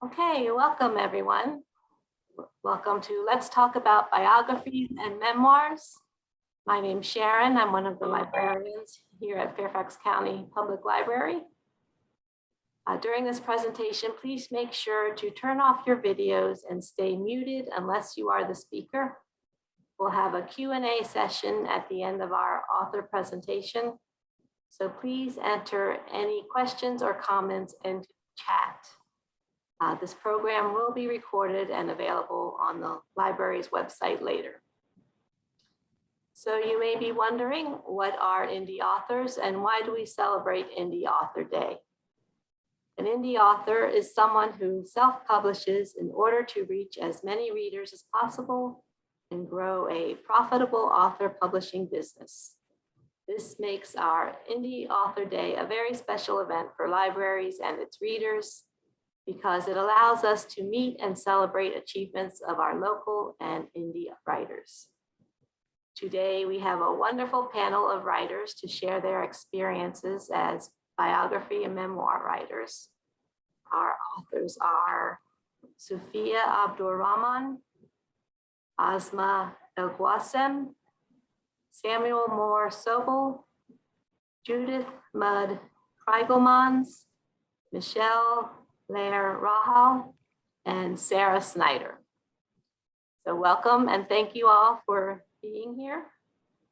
Okay, welcome everyone. Welcome to Let's Talk About Biographies and Memoirs. My name's Sharon. I'm one of the librarians here at Fairfax County Public Library. During this presentation, please make sure to turn off your videos and stay muted unless you are the speaker. We'll have a Q&A session at the end of our author presentation. So please enter any questions or comments into the chat. This program will be recorded and available on the library's website later. So you may be wondering, what are indie authors and why do we celebrate Indie Author Day? An indie author is someone who self-publishes in order to reach as many readers as possible and grow a profitable author publishing business. This makes our Indie Author Day a very special event for libraries and its readers, because it allows us to meet and celebrate achievements of our local and indie writers. Today, we have a wonderful panel of writers to share their experiences as biography and memoir writers. Our authors are Sophia Abdulrahman, Asma Samuel Moore-Sobel, Judith Mudd-Krijgelmans, Michelle Laire Rahal, and Sarah Snyder. So welcome and thank you all for being here.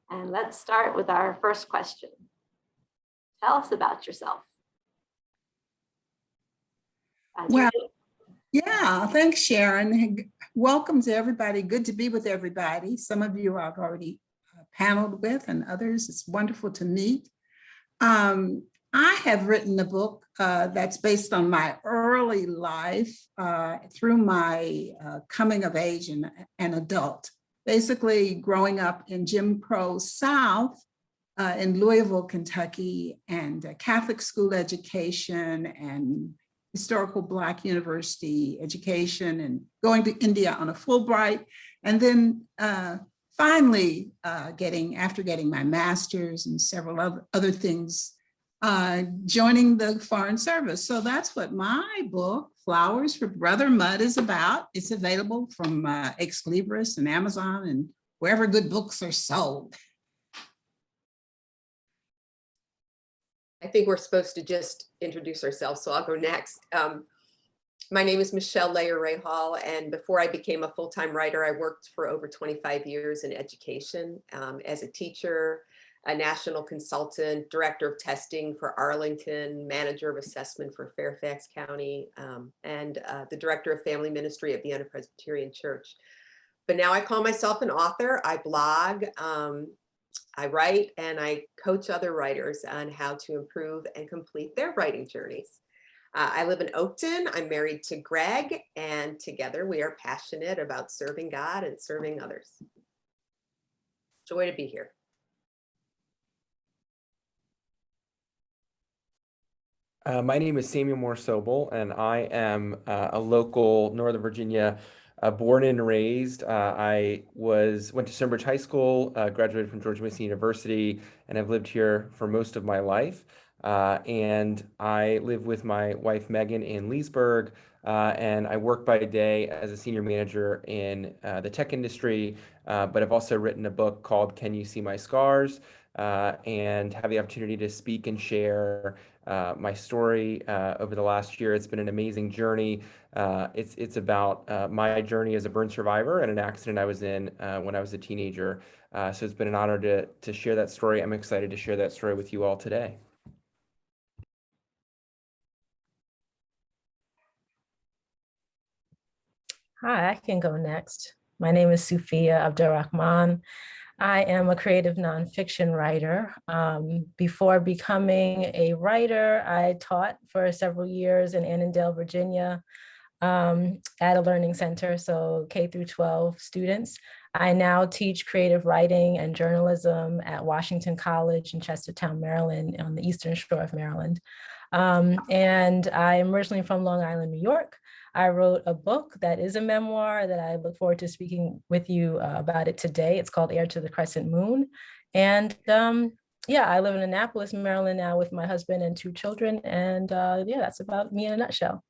And let's start with our first question. Tell us about yourself. Well, yeah, thanks, Sharon. Welcome to everybody. Good to be with everybody. Some of you I've already paneled with, and others it's wonderful to meet. I have written a book that's based on my early life through my coming of age and an adult. Basically growing up in Jim Crow South in Louisville, Kentucky, and Catholic school education and historical Black university education, and going to India on a Fulbright, and then finally after getting my master's and several other things, joining the Foreign Service. So that's what my book, Flowers for Brother Mudd, is about. It's available from Ex Libris and Amazon and wherever good books are sold. I think we're supposed to just introduce ourselves, so I'll go next. My name is Michelle Laire Rahal, and before I became a full-time writer, I worked for over 25 years in education as a teacher, a national consultant, director of testing for Arlington, manager of assessment for Fairfax County, and the director of family ministry at Vienna Presbyterian Church. But now I call myself an author. I blog, I write, and I coach other writers on how to improve and complete their writing journeys. I live in Oakton. I'm married to Greg, and together we are passionate about serving God and serving others. Joy to be here. My name is Samuel Moore-Sobel, and I am a local Northern Virginia born and raised. I went to Stonebridge High School, graduated from George Mason University, and I've lived here for most of my life. And I live with my wife, Megan, in Leesburg, and I work by day as a senior manager in the tech industry, but I've also written a book called Can You See My Scars? And have the opportunity to speak and share my story over the last year. It's been an amazing journey. It's about my journey as a burn survivor and an accident I was in when I was a teenager. So it's been an honor to share that story. I'm excited to share that story with you all today. Hi, I can go next. My name is Sophia Abdulrahman. I am a creative nonfiction writer. Before becoming a writer, I taught for several years in Annandale, Virginia, at a learning center, so K through 12 students. I now teach creative writing and journalism at Washington College in Chestertown, Maryland, on the Eastern Shore of Maryland. And I am originally from Long Island, New York. I wrote a book that is a memoir that I look forward to speaking with you about it today. It's called Heir to the Crescent Moon. And yeah, I live in Annapolis, Maryland now with my husband and 2 children. And yeah, that's about me in a nutshell.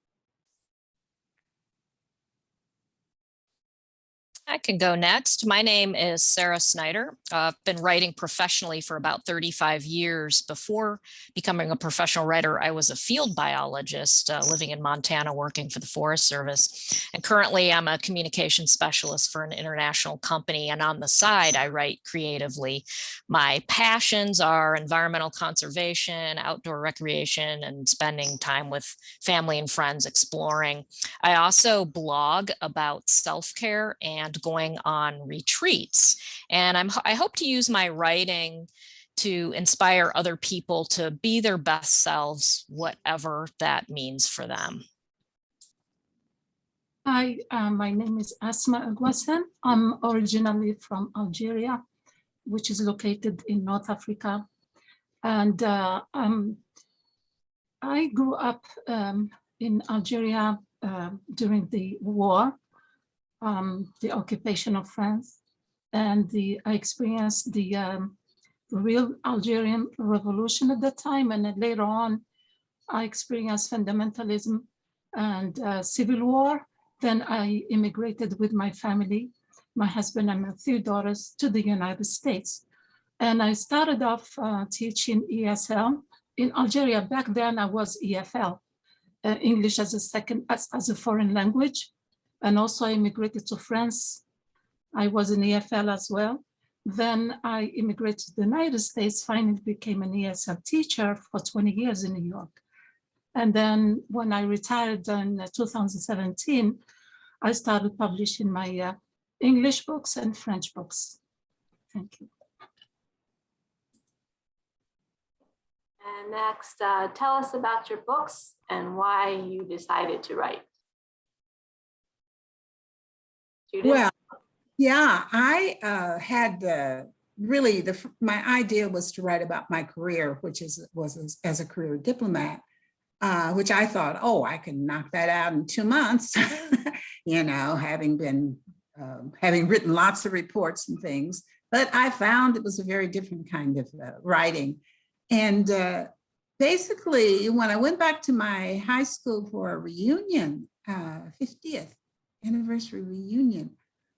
I can go next. My name is Sarah Snyder. I've been writing professionally for about 35 years. Before becoming a professional writer, I was a field biologist living in Montana, working for the Forest Service. And currently I'm a communication specialist for an international company. And on the side, I write creatively. My passions are environmental conservation, outdoor recreation, and spending time with family and friends exploring. I also blog about self-care and going on retreats. And I hope to use my writing to inspire other people to be their best selves, whatever that means for them. Hi, my name is Asma. I'm originally from Algeria, which is located in North Africa. And I grew up in Algeria during the war, the occupation of France, and I experienced the real Algerian revolution at that time. And then later on, I experienced fundamentalism and civil war. Then I immigrated with my family, my husband and my 3 daughters, to the United States. And I started off teaching ESL. In Algeria, back then I was EFL, English as a foreign language. And also I immigrated to France. I was an EFL as well. Then I immigrated to the United States, finally became an ESL teacher for 20 years in New York. And then when I retired in 2017, I started publishing my English books and French books. Thank you. And next, tell us about your books and why you decided to write. Judith? Well, yeah, I had really my idea was to write about my career, which was as a career diplomat, which I thought, oh, I can knock that out in 2 months, you know, having written lots of reports and things. But I found it was a very different kind of writing. And basically, when I went back to my high school for a reunion, 50th anniversary reunion,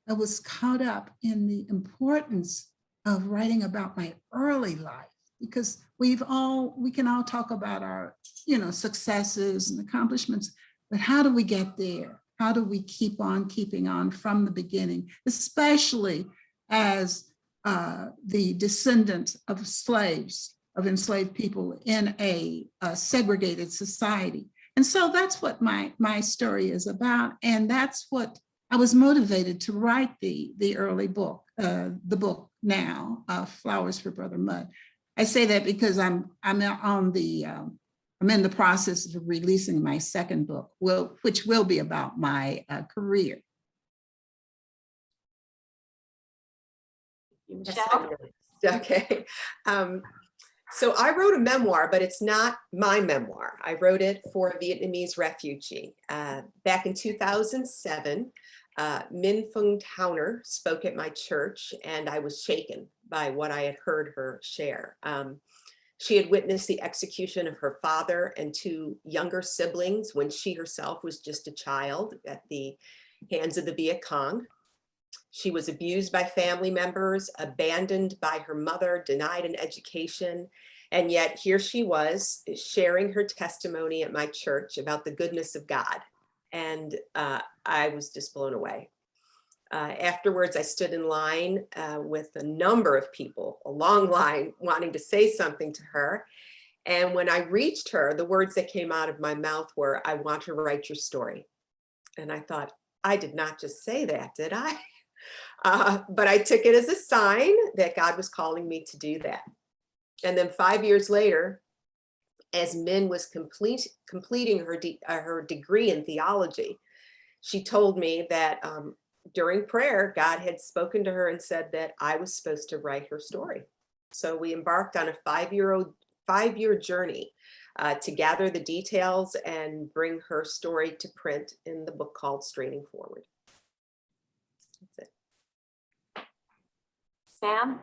I was caught up in the importance of writing about my early life, because we can all talk about our, you know, successes and accomplishments, but how do we get there? How do we keep on keeping on from the beginning, especially as the descendants of slaves, of enslaved people in a segregated society. And so that's what my story is about. And that's what I was motivated to write the early book, the book now, Flowers for Brother Mudd. I say that because I'm in the process of releasing my second book, which will be about my career. Michelle? Okay. So I wrote a memoir, but it's not my memoir. I wrote it for a Vietnamese refugee. Back in 2007, Minh Phuong spoke at my church, and I was shaken by what I had heard her share. She had witnessed the execution of her father and 2 younger siblings when she herself was just a child at the hands of the Viet Cong. She was abused by family members, abandoned by her mother, denied an education, and yet here she was sharing her testimony at my church about the goodness of God. And I was just blown away. Afterwards, I stood in line with a number of people, a long line, wanting to say something to her. And when I reached her, the words that came out of my mouth were, "I want to write your story." And I thought, I did not just say that, did I? But I took it as a sign that God was calling me to do that. And then 5 years later, as Minh was completing her degree in theology, she told me that during prayer, God had spoken to her and said that I was supposed to write her story. So we embarked on a 5-year journey to gather the details and bring her story to print in the book called Straining Forward. That's it. Sam?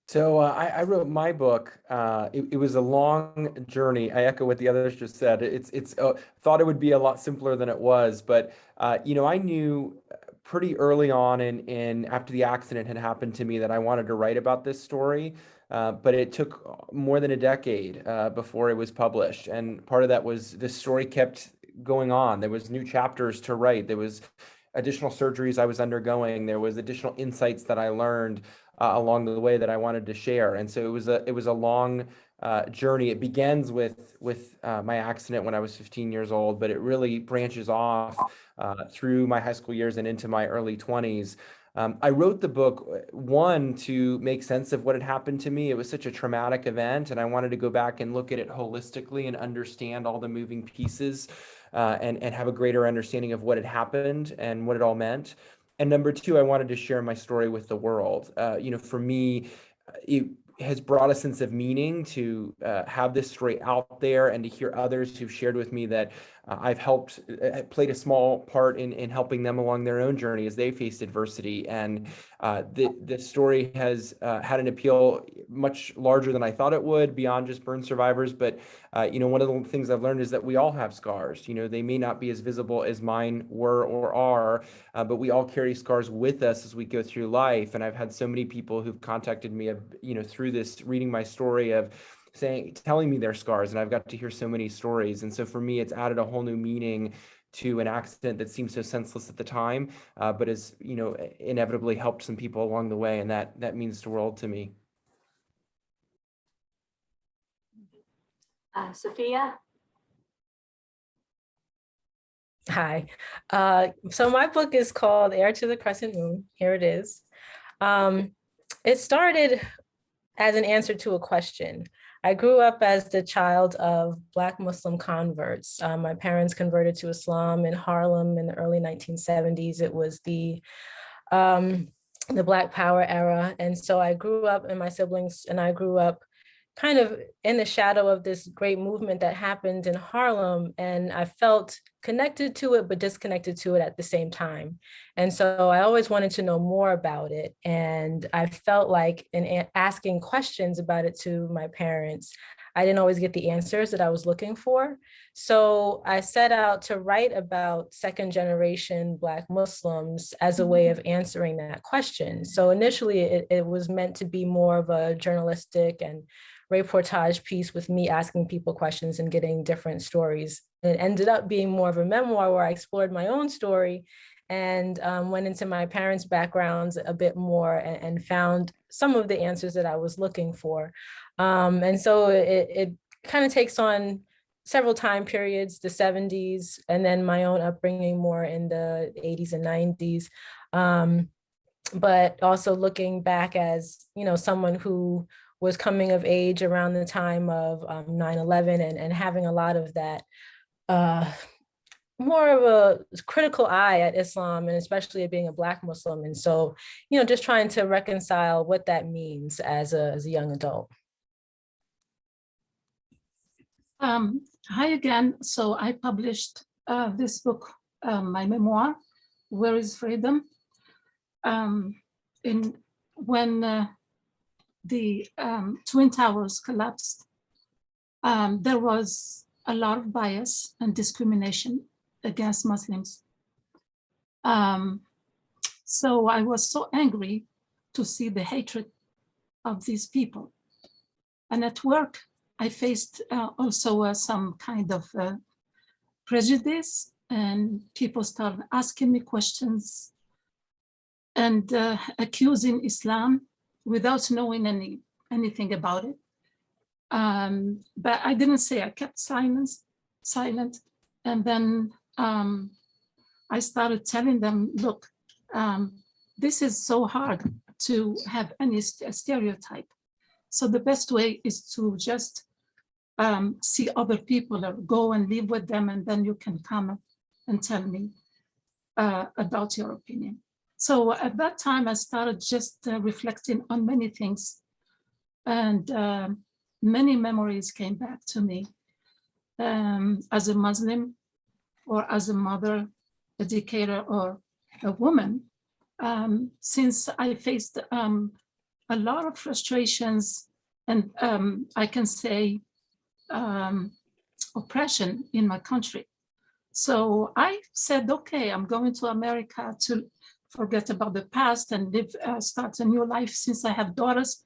So I wrote my book. It was a long journey. I echo what the others just said. Thought it would be a lot simpler than it was, but you know, I knew pretty early on in after the accident had happened to me that I wanted to write about this story. But it took more than a decade before it was published. And part of that was this story kept going on. There was new chapters to write. There was additional surgeries I was undergoing. There was additional insights that I learned along the way that I wanted to share. And so it was a long journey. It begins with my accident when I was 15 years old, but it really branches off through my high school years and into my early 20s. I wrote the book, one, to make sense of what had happened to me. It was such a traumatic event, and I wanted to go back and look at it holistically and understand all the moving pieces and have a greater understanding of what had happened and what it all meant. And number two, I wanted to share my story with the world. For me, it has brought a sense of meaning to have this story out there and to hear others who've shared with me that I've helped, played a small part in helping them along their own journey as they faced adversity. And the story has had an appeal much larger than I thought it would, beyond just burn survivors. But one of the things I've learned is that we all have scars. They may not be as visible as mine were or are, but we all carry scars with us as we go through life. And I've had so many people who've contacted me, through this, reading my story, of telling me their scars, and I've got to hear so many stories. And so for me, it's added a whole new meaning to an accident that seemed so senseless at the time, but has, inevitably helped some people along the way, and that means the world to me. Sophia? Hi. So my book is called Heir to the Crescent Moon. Here it is. It started as an answer to a question. I grew up as the child of Black Muslim converts. My parents converted to Islam in Harlem in the early 1970s. It was the Black Power era. And so I grew up, and my siblings and I grew up kind of in the shadow of this great movement that happened in Harlem. And I felt connected to it, but disconnected to it at the same time. And so I always wanted to know more about it. And I felt like in asking questions about it to my parents, I didn't always get the answers that I was looking for. So I set out to write about second generation Black Muslims as a way of answering that question. So initially it was meant to be more of a journalistic and reportage piece with me asking people questions and getting different stories. It ended up being more of a memoir where I explored my own story and went into my parents' backgrounds a bit more and found some of the answers that I was looking for. And so it kind of takes on several time periods, the 70s, and then my own upbringing more in the 80s and 90s. But also looking back as, someone who was coming of age around the time of 9/11 and having a lot of that more of a critical eye at Islam, and especially at being a Black Muslim. And so, just trying to reconcile what that means as a young adult. Hi again. So I published this book, my memoir, Where is Freedom? When the Twin Towers collapsed, there was a lot of bias and discrimination against Muslims. So I was so angry to see the hatred of these people. And at work, I faced also some kind of prejudice, and people started asking me questions and accusing Islam without knowing anything about it. But I didn't say, I kept silent. And then I started telling them, look, this is so hard to have any stereotype. So the best way is to just see other people or go and live with them, and then you can come and tell me about your opinion. So at that time, I started just reflecting on many things, and many memories came back to me as a Muslim, or as a mother, educator, or a woman, since I faced a lot of frustrations and I can say oppression in my country. So I said, okay, I'm going to America to forget about the past and live, start a new life since I have daughters.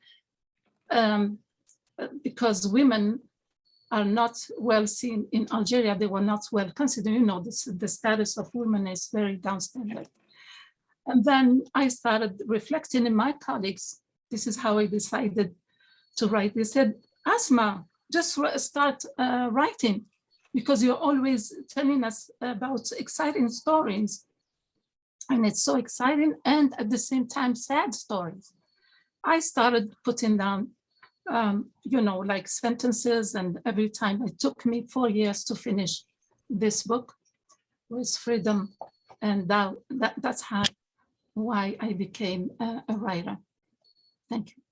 Because women are not well seen in Algeria, they were not well considered. You know, the status of women is very downstanding. And then I started reflecting in my colleagues. This is how I decided to write. They said, Asma, just start writing, because you're always telling us about exciting stories. And it's so exciting, and at the same time, sad stories. I started putting down, you know, like sentences, and every time it took me 4 years to finish this book with freedom. And that's why I became a writer. Thank you.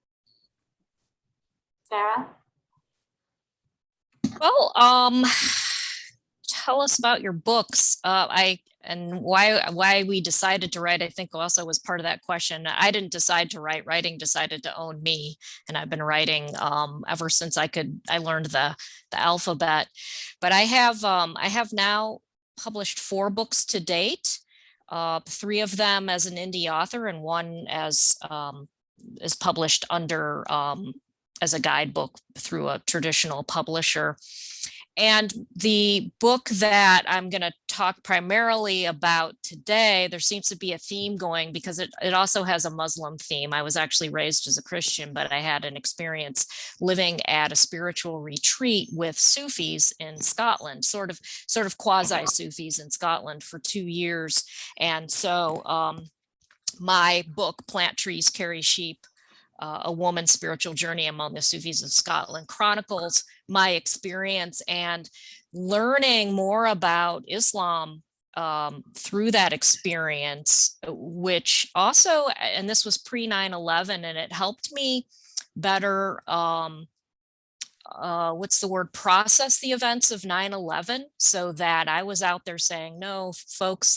Sarah? Well, tell us about your books. And why we decided to write, I think also was part of that question. I didn't decide to write, writing decided to own me. And I've been writing ever since I learned the alphabet. But I have now published 4 books to date, 3 of them as an indie author, and 1 as is published under as a guidebook through a traditional publisher. And the book that I'm going to talk primarily about today, there seems to be a theme going, because it also has a Muslim theme. I was actually raised as a Christian, but I had an experience living at a spiritual retreat with Sufis in Scotland, sort of quasi-Sufis in Scotland for 2 years. And so my book, Plant Trees, Carry Sheep, A Woman's Spiritual Journey Among the Sufis of Scotland, chronicles my experience and learning more about Islam through that experience, which also, and this was pre 9/11, and it helped me better, process the events of 9/11, so that I was out there saying, no, folks,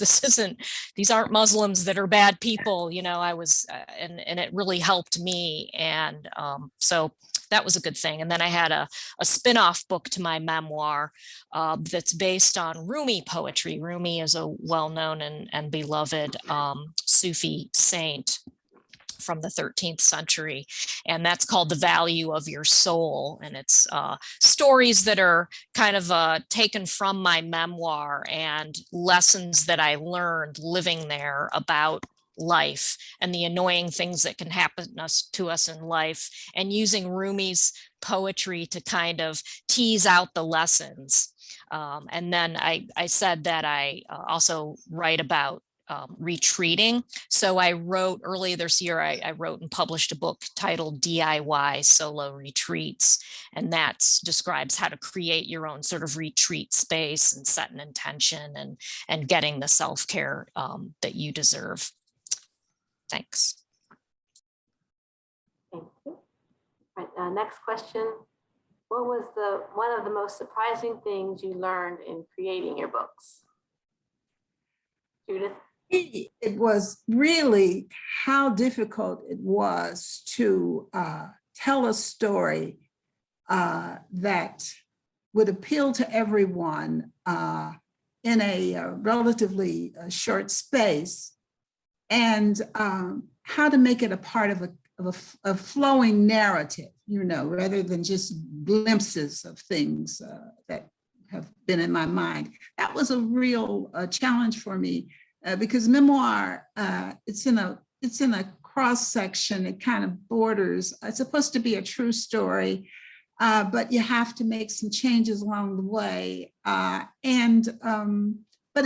these aren't Muslims that are bad people. You know, I was, and it really helped me. And so that was a good thing. And then I had a spin-off book to my memoir that's based on Rumi poetry. Rumi is a well-known and beloved Sufi saint from the 13th century. And that's called The Value of Your Soul. And it's stories that are kind of taken from my memoir and lessons that I learned living there about life and the annoying things that can happen to us in life, and using Rumi's poetry to kind of tease out the lessons. And then I said that I also write about retreating. So I wrote earlier this year, I wrote and published a book titled DIY Solo Retreats. And that describes how to create your own sort of retreat space and set an intention and getting the self-care that you deserve. Thanks. Thank you. All right, next question. What was one of the most surprising things you learned in creating your books? Judith? It was really how difficult it was to tell a story that would appeal to everyone in a relatively short space, and how to make it a part of a flowing narrative, you know, rather than just glimpses of things that have been in my mind. That was a real challenge for me. Because memoir, it's in a cross section. It kind of borders. It's supposed to be a true story, but you have to make some changes along the way. But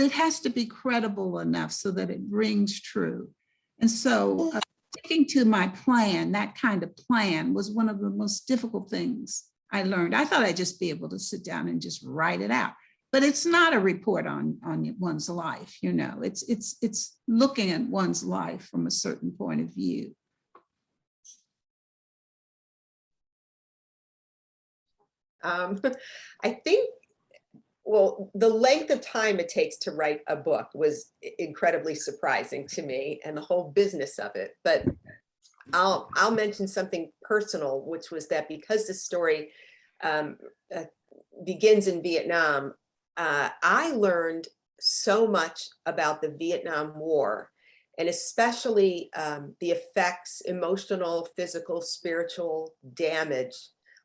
it has to be credible enough so that it rings true. And so, sticking to my plan, that kind of plan, was one of the most difficult things I learned. I thought I'd just be able to sit down and just write it out. But it's not a report on one's life, you know. It's looking at one's life from a certain point of view. I think, well, the length of time it takes to write a book was incredibly surprising to me, and the whole business of it. But I'll mention something personal, which was that because the story begins in Vietnam, I learned so much about the Vietnam War and especially the effects, emotional, physical, spiritual damage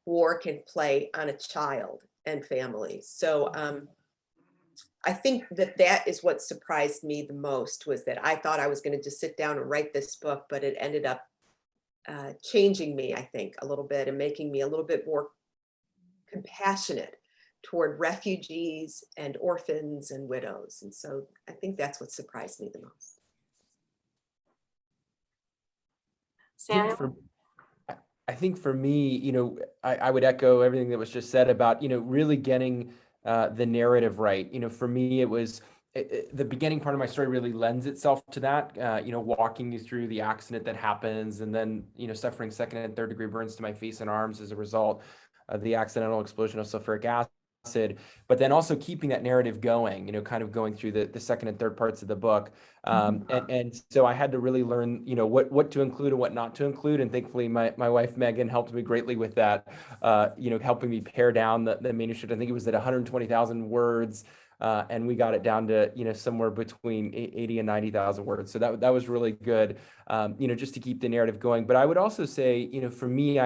war can play on a child and families. So I think that is what surprised me the most, was that I thought I was going to just sit down and write this book, but it ended up changing me, I think, a little bit, and making me a little bit more compassionate toward refugees and orphans and widows. And so I think that's what surprised me the most. Samuel? I think for me, you know, I would echo everything that was just said about, you know, really getting the narrative right. You know, for me, it was the beginning part of my story really lends itself to that, you know, walking you through the accident that happens, and then, you know, suffering second and third degree burns to my face and arms as a result of the accidental explosion of sulfuric acid, but then also keeping that narrative going, you know, kind of going through the second and third parts of the book. And so I had to really learn, you know, what to include and what not to include. And thankfully my wife, Megan, helped me greatly with that, you know, helping me pare down the manuscript. I think it was at 120,000 words. And we got it down to, you know, somewhere between 80 and 90,000 words. So that was really good, you know, just to keep the narrative going. But I would also say, you know, for me,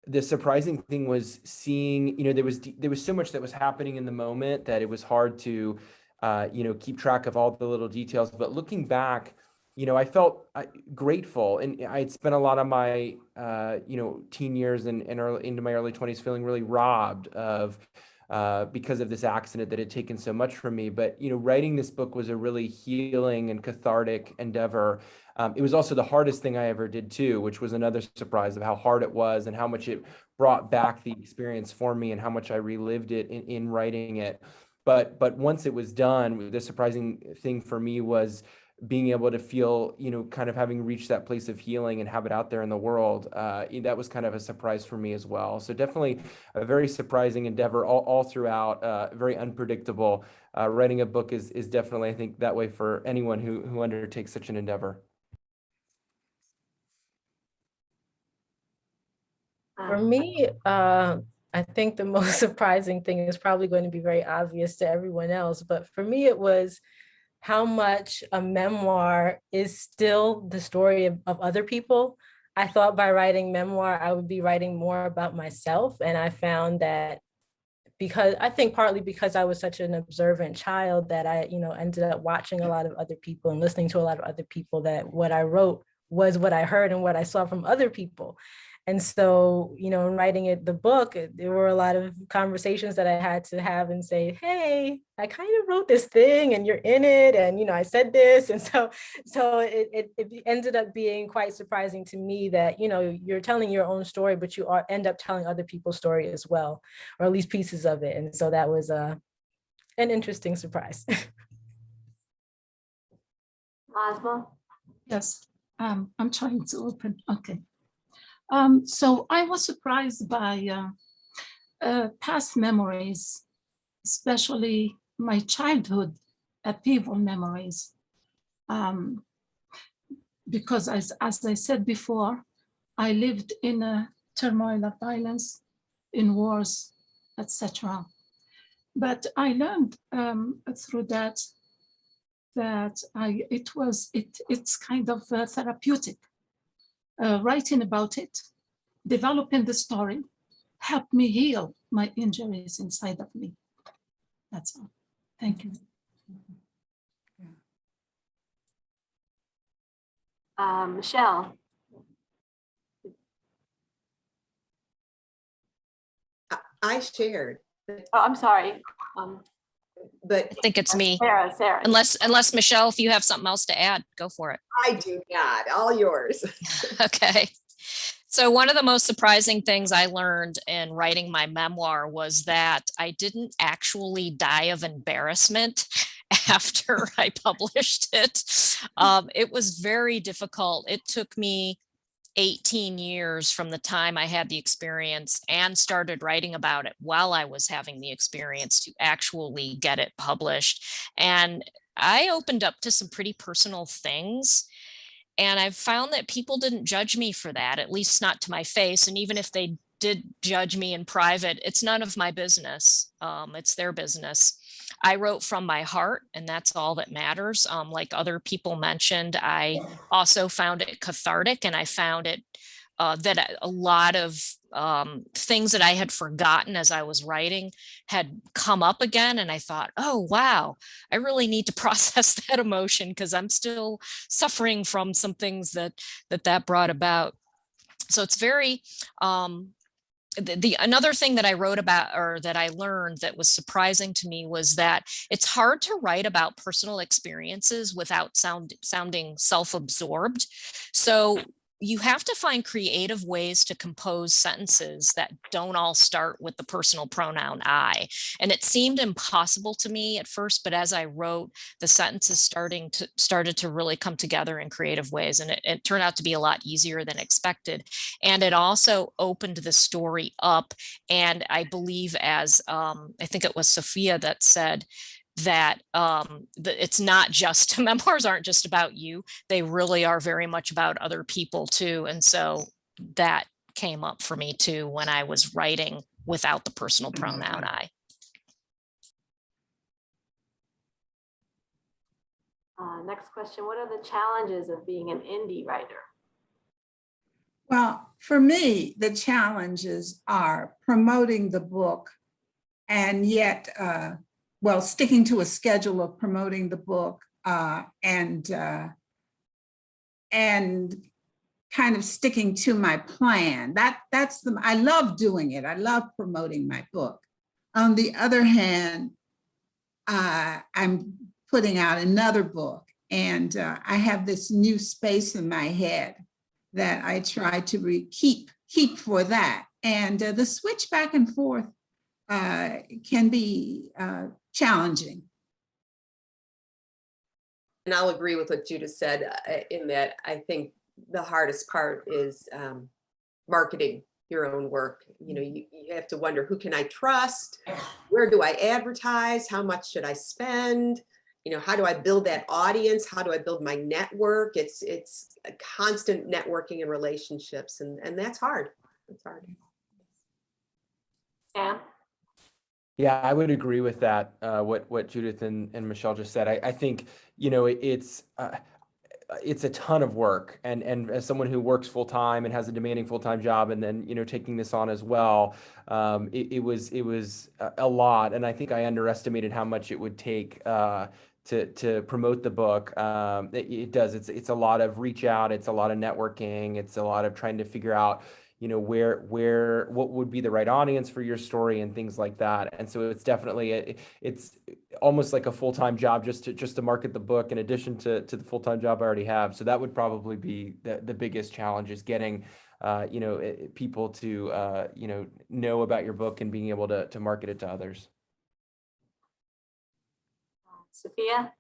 the surprising thing was seeing, you know, there was so much that was happening in the moment that it was hard to, you know, keep track of all the little details. But looking back, you know, I felt grateful, and I had spent a lot of my, you know, teen years and into my early 20s feeling really robbed of, because of this accident that had taken so much from me. But, you know, writing this book was a really healing and cathartic endeavor. It was also the hardest thing I ever did too, which was another surprise of how hard it was and how much it brought back the experience for me and how much I relived it in writing it. But once it was done, the surprising thing for me was being able to feel, you know, kind of having reached that place of healing and have it out there in the world. That was kind of a surprise for me as well. So definitely a very surprising endeavor all throughout, very unpredictable. Writing a book is definitely, I think, that way for anyone who undertakes such an endeavor. For me, I think the most surprising thing is probably going to be very obvious to everyone else, but for me, it was how much a memoir is still the story of other people. I thought by writing memoir, I would be writing more about myself. And I found that I think partly because I was such an observant child, that I, you know, ended up watching a lot of other people and listening to a lot of other people, that what I wrote was what I heard and what I saw from other people. And so, you know, in writing the book, there were a lot of conversations that I had to have and say, hey, I kind of wrote this thing and you're in it. And, you know, I said this. And so it ended up being quite surprising to me that, you know, you're telling your own story, but you end up telling other people's story as well, or at least pieces of it. And so that was an interesting surprise. Asma? Yes, I'm trying to open. Okay. So I was surprised by past memories, especially my childhood upheaval memories. Because as I said before, I lived in a turmoil of violence, in wars, etc. But I learned through that it's kind of therapeutic. Writing about it, developing the story, helped me heal my injuries inside of me. That's all. Thank you. Michelle? I shared. Oh, I'm sorry. But I think it's me. Sarah. Unless Michelle, if you have something else to add, go for it. I do not. All yours. Okay. So one of the most surprising things I learned in writing my memoir was that I didn't actually die of embarrassment after I published it. It was very difficult. It took me 18 years from the time I had the experience and started writing about it while I was having the experience to actually get it published. And I opened up to some pretty personal things. And I've found that people didn't judge me for that, at least not to my face. And even if they did judge me in private, it's none of my business. It's their business. I wrote from my heart, and that's all that matters. Like other people mentioned, I also found it cathartic, and I found it that a lot of things that I had forgotten as I was writing had come up again. And I thought, oh, wow, I really need to process that emotion because I'm still suffering from some things that brought about. So it's very, another thing that I wrote about, or that I learned that was surprising to me, was that it's hard to write about personal experiences without sounding self-absorbed. So you have to find creative ways to compose sentences that don't all start with the personal pronoun I. And it seemed impossible to me at first, but as I wrote, the sentences started to really come together in creative ways. And it turned out to be a lot easier than expected. And it also opened the story up. And I believe, as I think it was Sophia that said, that it's not just, memoirs aren't just about you. They really are very much about other people too. And so that came up for me too when I was writing without the personal pronoun I. Next question, what are the challenges of being an indie writer? Well, for me, the challenges are promoting the book and yet, well, sticking to a schedule of promoting the book and kind of sticking to my plan. I love doing it. I love promoting my book. On the other hand, I'm putting out another book, and I have this new space in my head that I try to keep for that. And the switch back and forth can be challenging. And I'll agree with what Judith said in that I think the hardest part is marketing your own work. You know, you have to wonder, who can I trust? Where do I advertise? How much should I spend? You know, how do I build that audience? How do I build my network? It's a constant networking and relationships, and that's hard. It's hard. Yeah. Yeah, I would agree with that, what Judith and Michelle just said. I think, you know, it's a ton of work. And as someone who works full time and has a demanding full-time job, and then, you know, taking this on as well, it was a lot. And I think I underestimated how much it would take to promote the book. It does. It's a lot of reach out. It's a lot of networking. It's a lot of trying to figure out, you know, what would be the right audience for your story and things like that. And so it's definitely, it's almost like a full-time job just to market the book in addition to the full-time job I already have. So that would probably be the biggest challenge, is getting, you know, people to, you know about your book and being able to market it to others. Sophia?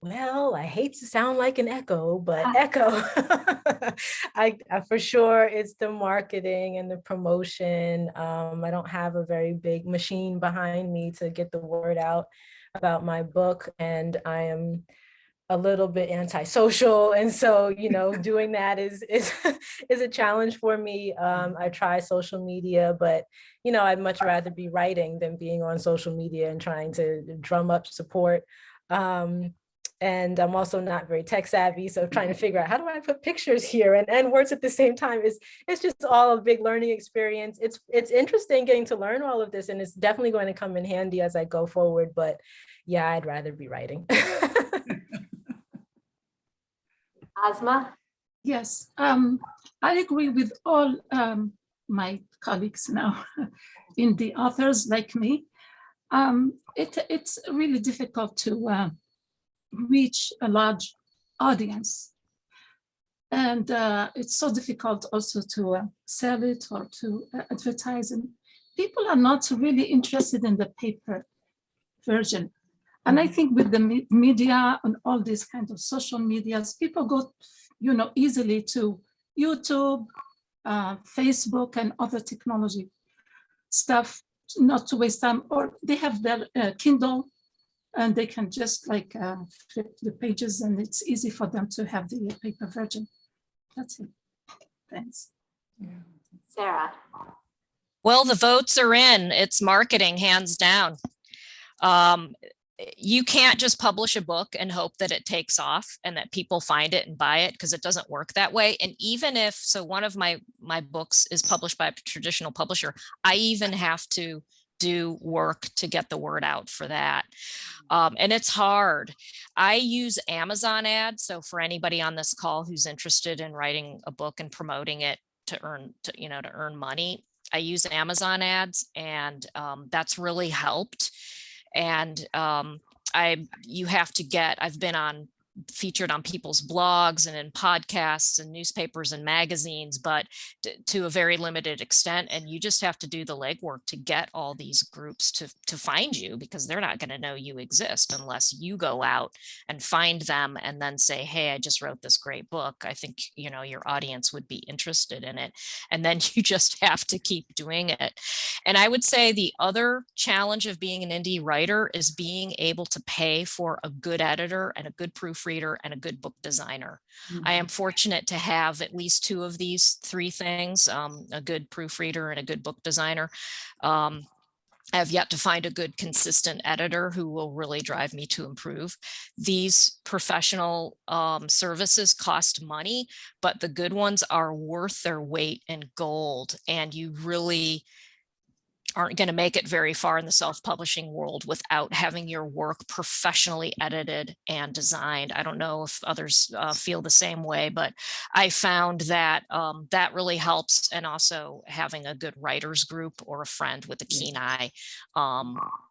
Well, I hate to sound like an echo, but echo. I for sure, it's the marketing and the promotion. I don't have a very big machine behind me to get the word out about my book, and I am a little bit antisocial, and so, you know, doing that is a challenge for me. I try social media, but, you know, I'd much rather be writing than being on social media and trying to drum up support. And I'm also not very tech savvy, so trying to figure out, how do I put pictures here and words at the same time it's just all a big learning experience. It's interesting getting to learn all of this, and it's definitely going to come in handy as I go forward. But yeah, I'd rather be writing. Asma? Yes, I agree with all my colleagues now, indie authors like me. It's really difficult to reach a large audience. And it's so difficult also to sell it or to advertise. And people are not really interested in the paper version. And I think with the media and all these kinds of social medias, people go, you know, easily to YouTube, Facebook, and other technology stuff, not to waste time, or they have their Kindle, and they can just like flip the pages, and it's easy for them to have the paper version. That's it. Thanks. Yeah. Sarah. Well, the votes are in. It's marketing, hands down. You can't just publish a book and hope that it takes off and that people find it and buy it, because it doesn't work that way. And even if, so one of my books is published by a traditional publisher, I even have to do work to get the word out for that. And it's hard. I use Amazon ads. So for anybody on this call who's interested in writing a book and promoting it to earn money, I use Amazon ads, and that's really helped. And I've been featured on people's blogs and in podcasts and newspapers and magazines, but to a very limited extent. And you just have to do the legwork to get all these groups to find you, because they're not going to know you exist unless you go out and find them and then say, hey, I just wrote this great book. I think, your audience would be interested in it. And then you just have to keep doing it. And I would say the other challenge of being an indie writer is being able to pay for a good editor and a good proofreader and a good book designer. Mhm. I am fortunate to have at least two of these three things, a good proofreader and a good book designer. I have yet to find a good consistent editor who will really drive me to improve. These professional services cost money, but the good ones are worth their weight in gold. And you really aren't going to make it very far in the self-publishing world without having your work professionally edited and designed. I don't know if others feel the same way, but I found that that really helps. And also having a good writers group or a friend with a keen eye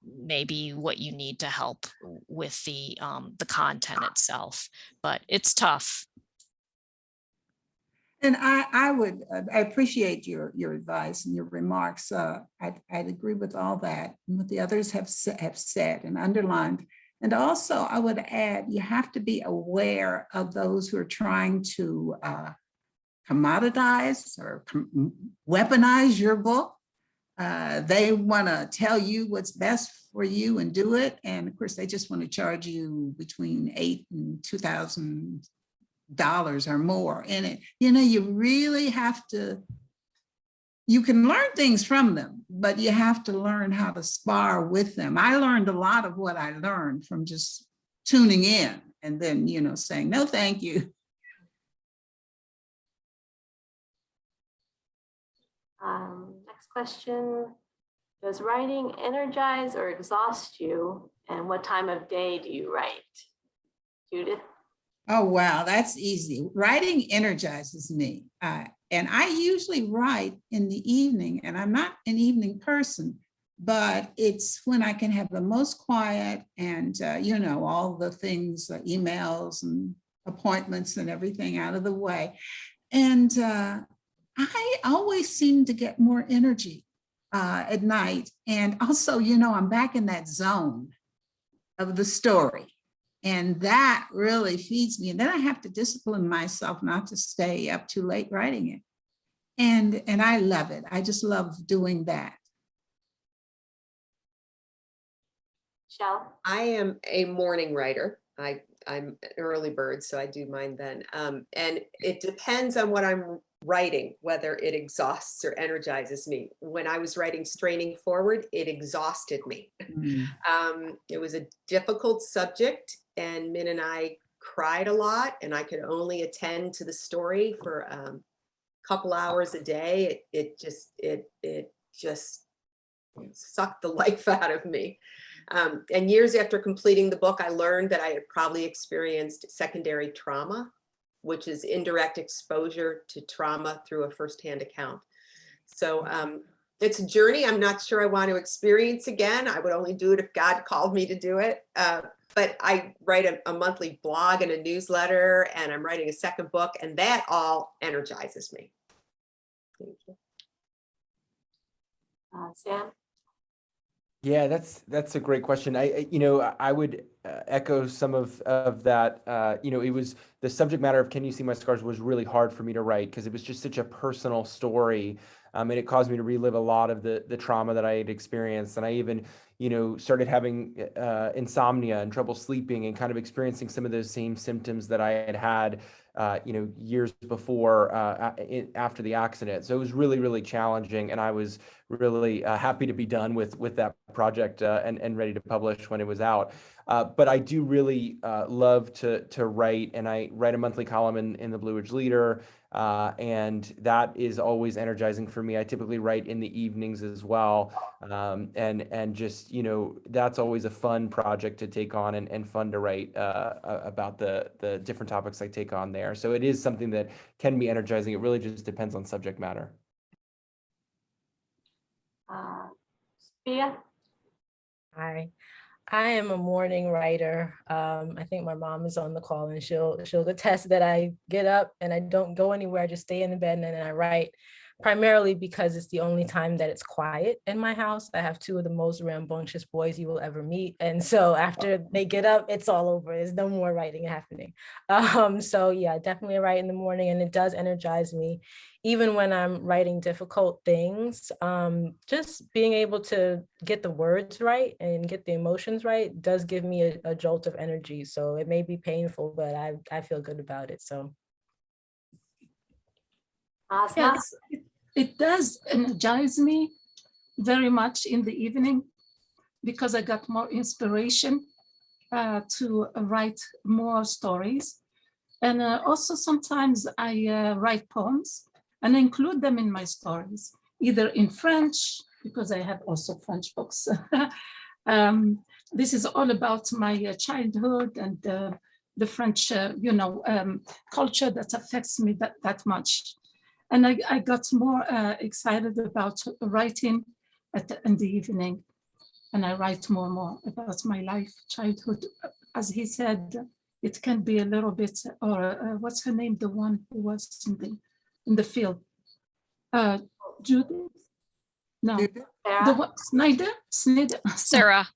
may be what you need to help with the content itself. But it's tough. And I appreciate your advice and your remarks. I'd agree with all that and what the others have said and underlined. And also I would add, you have to be aware of those who are trying to commoditize or weaponize your book. They want to tell you what's best for you and do it. And of course, they just want to charge you between $8,000 and $2,000 or more in it. You really have to, you can learn things from them, but you have to learn how to spar with them. I learned a lot of what I learned from just tuning in and then, saying, no, thank you. Next question. Does writing energize or exhaust you? And what time of day do you write? Judith? Oh, wow, that's easy. Writing energizes me. And I usually write in the evening, and I'm not an evening person, but it's when I can have the most quiet and, all the things, emails and appointments and everything out of the way. And I always seem to get more energy at night. And also, I'm back in that zone of the story. And that really feeds me. And then I have to discipline myself not to stay up too late writing it. And I love it. I just love doing that. Michelle? I am a morning writer. I'm an early bird, so I do mine then. And it depends on what I'm writing, whether it exhausts or energizes me. When I was writing Straining Forward, it exhausted me. It was a difficult subject, and Minh and I cried a lot, and I could only attend to the story for a couple hours a day. It just sucked the life out of me. And years after completing the book, I learned that I had probably experienced secondary trauma, which is indirect exposure to trauma through a firsthand account. So it's a journey I'm not sure I want to experience again. I would only do it if God called me to do it. But I write a monthly blog and a newsletter, and I'm writing a second book, and that all energizes me. Thank you. Sam? Yeah, that's a great question. I would echo some of that. It was the subject matter of Can You See My Scars was really hard for me to write because it was just such a personal story. And it caused me to relive a lot of the trauma that I had experienced. And I even, started having insomnia and trouble sleeping and kind of experiencing some of those same symptoms that I had years before, after the accident. So it was really, really challenging. And I was really happy to be done with that project and ready to publish when it was out. But I do really love to write, and I write a monthly column in the Blue Ridge Leader, and that is always energizing for me. I typically write in the evenings as well, and just, that's always a fun project to take on and fun to write about the different topics I take on there. So it is something that can be energizing. It really just depends on subject matter. Sophia? Hi. I am a morning writer. I think my mom is on the call, and she'll attest that I get up and I don't go anywhere. I just stay in the bed and then I write, primarily because it's the only time that it's quiet in my house. I have two of the most rambunctious boys you will ever meet. And so after they get up, it's all over. There's no more writing happening. So yeah, definitely write in the morning, and it does energize me. Even when I'm writing difficult things, just being able to get the words right and get the emotions right does give me a jolt of energy. So it may be painful, but I feel good about it. So. Asma? Yes, it does energize me very much in the evening, because I got more inspiration to write more stories. And also sometimes I write poems and include them in my stories, either in French, because I have also French books. This is all about my childhood and the French, culture that affects me that much. And I got more excited about writing in the evening. And I write more and more about my life, childhood. As he said, it can be a little bit, or what's her name? The one who was in the field. Judith? No, the one, Snyder? Sarah. Sarah?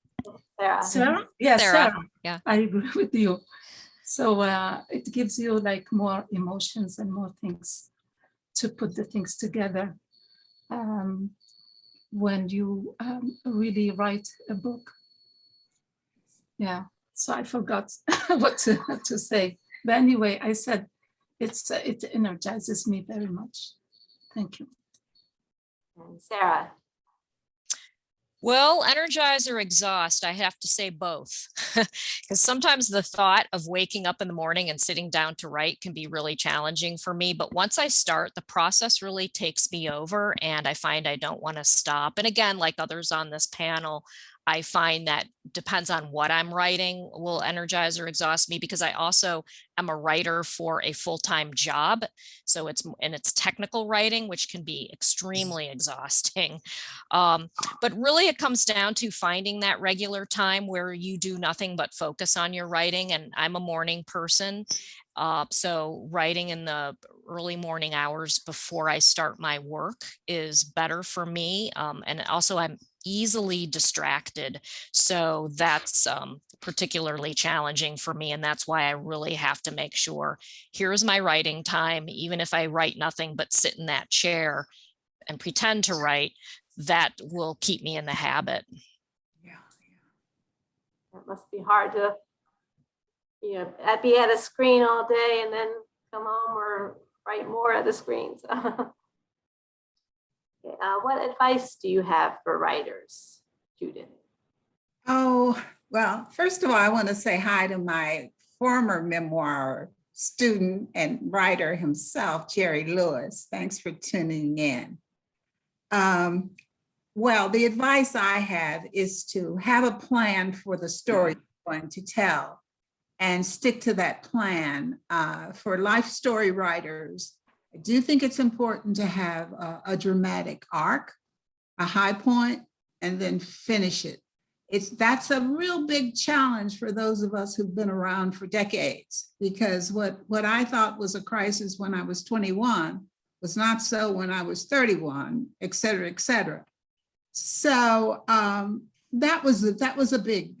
Yeah, Sarah. Sarah. Yeah. I agree with you. So it gives you like more emotions and more things to put the things together when you really write a book. Yeah, so I forgot what to say. But anyway, I said it energizes me very much. Thank you. And Sarah? Well, energize or exhaust, I have to say both. Because sometimes the thought of waking up in the morning and sitting down to write can be really challenging for me. But once I start, the process really takes me over, and I find I don't want to stop. And again, like others on this panel, I find that depends on what I'm writing will energize or exhaust me, because I also am a writer for a full-time job. So it's technical writing, which can be extremely exhausting. But really it comes down to finding that regular time where you do nothing but focus on your writing. And I'm a morning person. So writing in the early morning hours before I start my work is better for me. And also I'm easily distracted. So that's particularly challenging for me. And that's why I really have to make sure here's my writing time. Even if I write nothing but sit in that chair and pretend to write, that will keep me in the habit. Yeah. It must be hard to, be at a screen all day and then come home or write more at the screens. Okay, what advice do you have for writers, Judith? Oh, well, first of all, I want to say hi to my former memoir student and writer himself, Jerry Lewis. Thanks for tuning in. Well, the advice I have is to have a plan for the story you're going to tell and stick to that plan. For life story writers, I do think it's important to have a dramatic arc, a high point, and then finish it. That's a real big challenge for those of us who've been around for decades, because what I thought was a crisis when I was 21 was not so when I was 31, et cetera, et cetera. So that was a big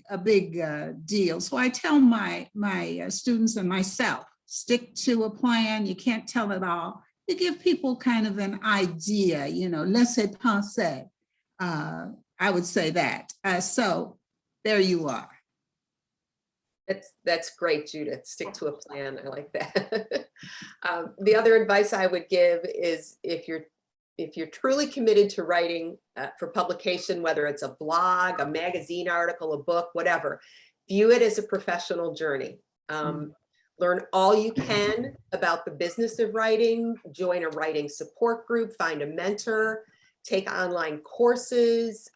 deal. So I tell my students and myself, stick to a plan. You can't tell it all. You give people kind of an idea, laissez-passer. I would say that. So there you are. That's great, Judith. Stick to a plan. I like that. The other advice I would give is if you're truly committed to writing for publication, whether it's a blog, a magazine article, a book, whatever, view it as a professional journey. Learn all you can about the business of writing, join a writing support group, find a mentor, take online courses,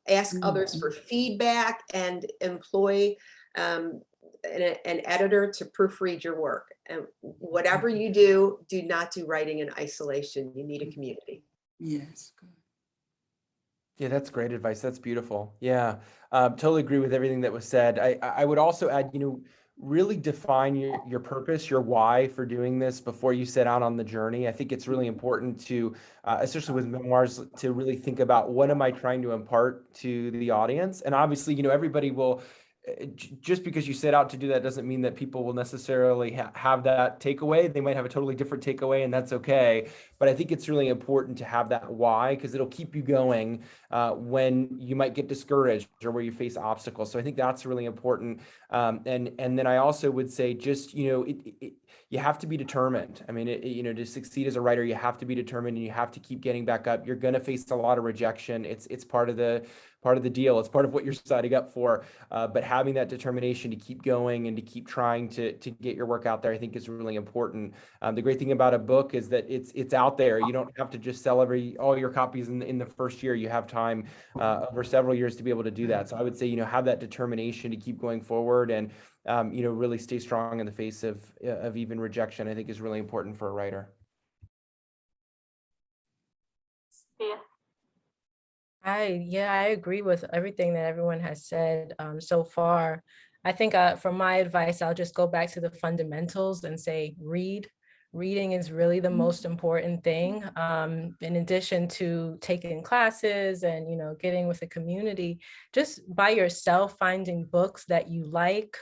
ask others for feedback, and employ an editor to proofread your work. And whatever you do, do not do writing in isolation. You need a community. Yes. Good. Yeah, that's great advice. That's beautiful. Yeah, totally agree with everything that was said. I would also add, really define your purpose, your why for doing this before you set out on the journey. I think it's really important to, especially with memoirs, to really think about what am I trying to impart to the audience? And obviously, everybody will, just because you set out to do that doesn't mean that people will necessarily have that takeaway. They might have a totally different takeaway, and that's okay. But I think it's really important to have that why, because it'll keep you going when you might get discouraged or where you face obstacles. So I think that's really important. And then I also would say, just you have to be determined. I mean, to succeed as a writer, you have to be determined, and you have to keep getting back up. You're going to face a lot of rejection. It's part of the deal. It's part of what you're signing up for. But having that determination to keep going and to keep trying to get your work out there, I think is really important. The great thing about a book is that it's out there. You don't have to just sell all your copies in the first year. You have time over several years to be able to do that. So I would say, have that determination to keep going forward and, really stay strong in the face of even rejection, I think is really important for a writer. Yeah. I agree with everything that everyone has said so far. I think for my advice, I'll just go back to the fundamentals and say read. Reading is really the most important thing. In addition to taking classes and getting with a community, just by yourself, finding books that you like,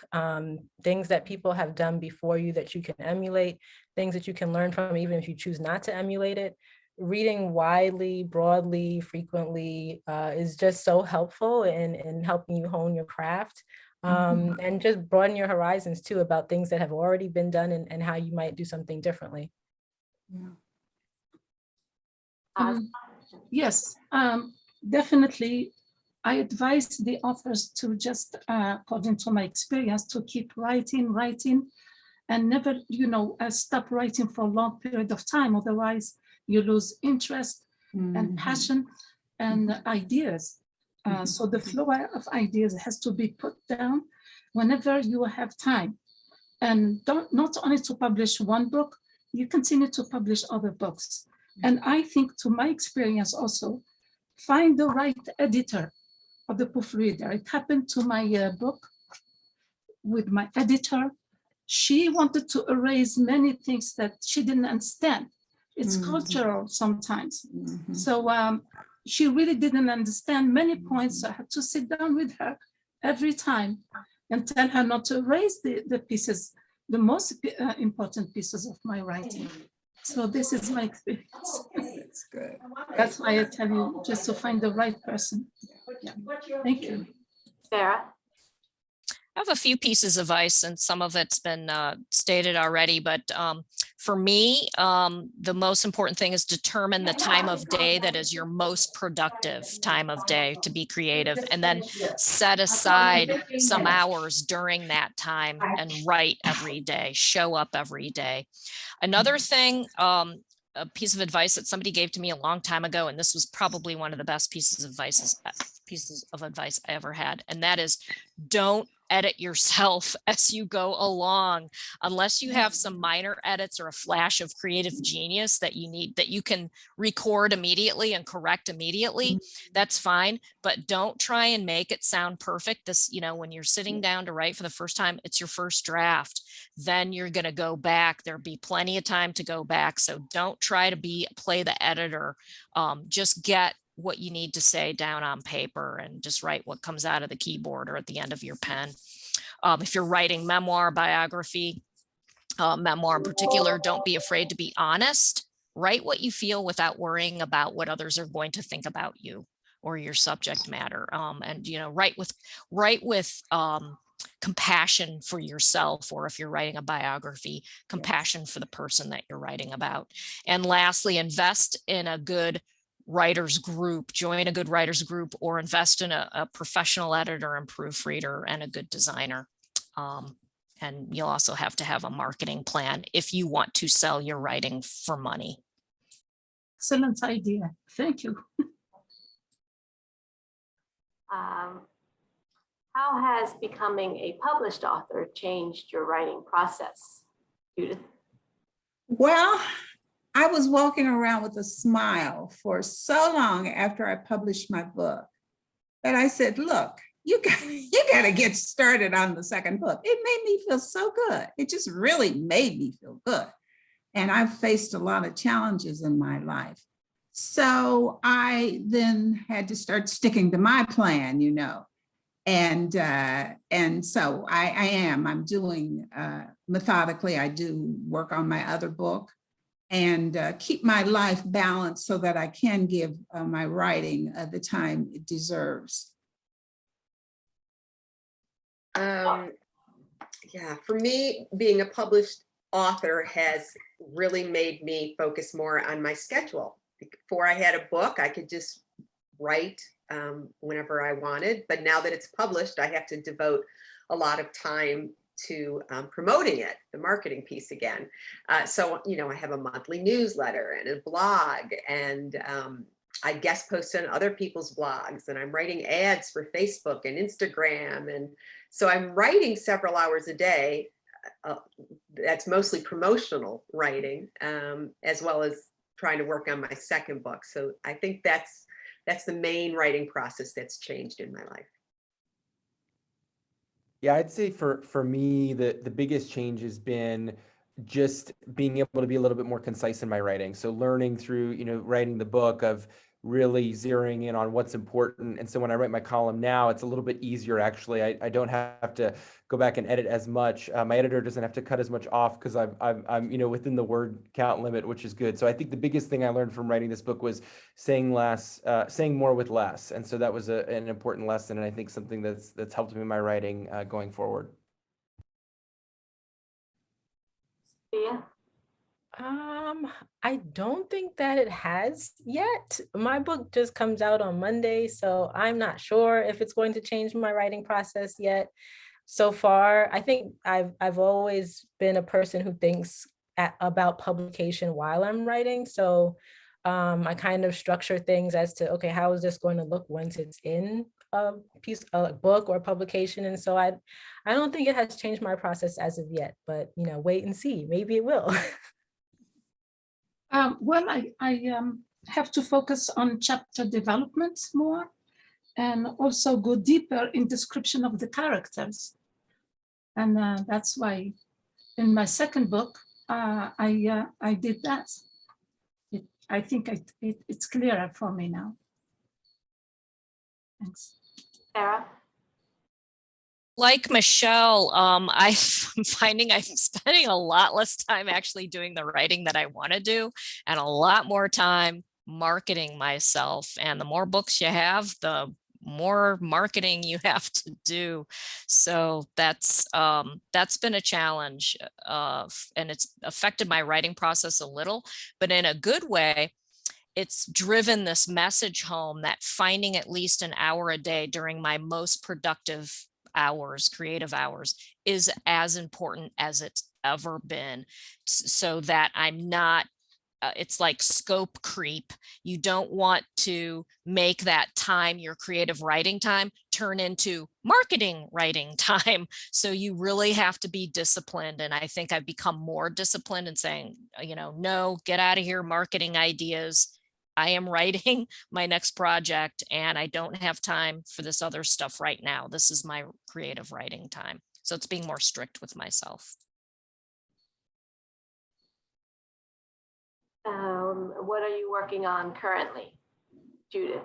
things that people have done before you that you can emulate, things that you can learn from, even if you choose not to emulate it. Reading widely, broadly, frequently is just so helpful in helping you hone your craft. And just broaden your horizons too about things that have already been done and how you might do something differently. Yes, definitely. I advise the authors to just, according to my experience, to keep writing, and never, stop writing for a long period of time. Otherwise, you lose interest and passion and ideas. So the flow of ideas has to be put down whenever you have time. And not only to publish one book, you continue to publish other books. And I think, to my experience also, find the right editor of the proofreader. It happened to my book with my editor. She wanted to erase many things that she didn't understand. It's cultural sometimes. So she really didn't understand many points. So I had to sit down with her every time and tell her not to erase the pieces, the most important pieces of my writing. So this is my experience. That's good. That's why I tell you just to find the right person. Yeah. Thank you. Sarah? I have a few pieces of advice, and some of it's been stated already, but for me, the most important thing is determine the time of day that is your most productive time of day to be creative, and then set aside some hours during that time and write every day, show up every day. Another thing, a piece of advice that somebody gave to me a long time ago, and this was probably one of the best pieces of advice I ever had, and that is, don't edit yourself as you go along, unless you have some minor edits or a flash of creative genius that you can record immediately and correct immediately. That's fine, but don't try and make it sound perfect. When you're sitting down to write for the first time, it's your first draft. Then you're going to go back. There'll be plenty of time to go back. So don't try to play the editor. Just get what you need to say down on paper and just write what comes out of the keyboard or at the end of your pen. If you're writing memoir, biography, memoir in particular, don't be afraid to be honest. Write what you feel without worrying about what others are going to think about you or your subject matter. And write with compassion for yourself, or if you're writing a biography, compassion for the person that you're writing about. And lastly, invest in a good writers group, join a good writers group, or invest in a professional editor and proofreader and a good designer. And you'll also have to have a marketing plan if you want to sell your writing for money. Excellent idea. Thank you. How has becoming a published author changed your writing process, Judith? Well, I was walking around with a smile for so long after I published my book that I said, look, you got to get started on the second book. It made me feel so good. It just really made me feel good. And I've faced a lot of challenges in my life. So I then had to start sticking to my plan, you know. And so I'm doing methodically, I do work on my other book and keep my life balanced so that I can give my writing the time it deserves. Yeah, for me, being a published author has really made me focus more on my schedule. Before I had a book, I could just write whenever I wanted, but now that it's published, I have to devote a lot of time to promoting it, the marketing piece again. So, you know, I have a monthly newsletter and a blog, and I guest post on other people's blogs, and I'm writing ads for Facebook and Instagram. And so I'm writing several hours a day. That's mostly promotional writing, as well as trying to work on my second book. So I think that's the main writing process that's changed in my life. Yeah, I'd say for me, the biggest change has been just being able to be a little bit more concise in my writing. So learning through, you know, writing the book of really zeroing in on what's important. And so when I write my column now, it's a little bit easier, actually. I don't have to go back and edit as much. My editor doesn't have to cut as much off because I'm you know, within the word count limit, which is good. So I think the biggest thing I learned from writing this book was saying more with less. And so that was an important lesson, and I think something that's helped me in my writing going forward. Yeah. I don't think that it has yet. My book just comes out on Monday, so I'm not sure if it's going to change my writing process yet. So far, I think I've always been a person who thinks about publication while I'm writing. So I kind of structure things as to, okay, how is this going to look once it's in a piece, a book or publication? And so I don't think it has changed my process as of yet, but you know, wait and see, maybe it will. Well, I have to focus on chapter development more, and also go deeper in description of the characters. And that's why in my second book, I did that. I think it's clearer for me now. Thanks. Sarah? Like Michelle, I'm finding I'm spending a lot less time actually doing the writing that I want to do, and a lot more time marketing myself. And the more books you have, the more marketing you have to do. So that's been a challenge, and it's affected my writing process a little, but in a good way. It's driven this message home that finding at least an hour a day during my most productive hours, creative hours, is as important as it's ever been, so that I'm not, it's like scope creep. You don't want to make that time, your creative writing time, turn into marketing writing time. So you really have to be disciplined. And I think I've become more disciplined in saying, you know, no, get out of here, marketing ideas. I am writing my next project and I don't have time for this other stuff right now. This is my creative writing time. So it's being more strict with myself. What are you working on currently, Judith?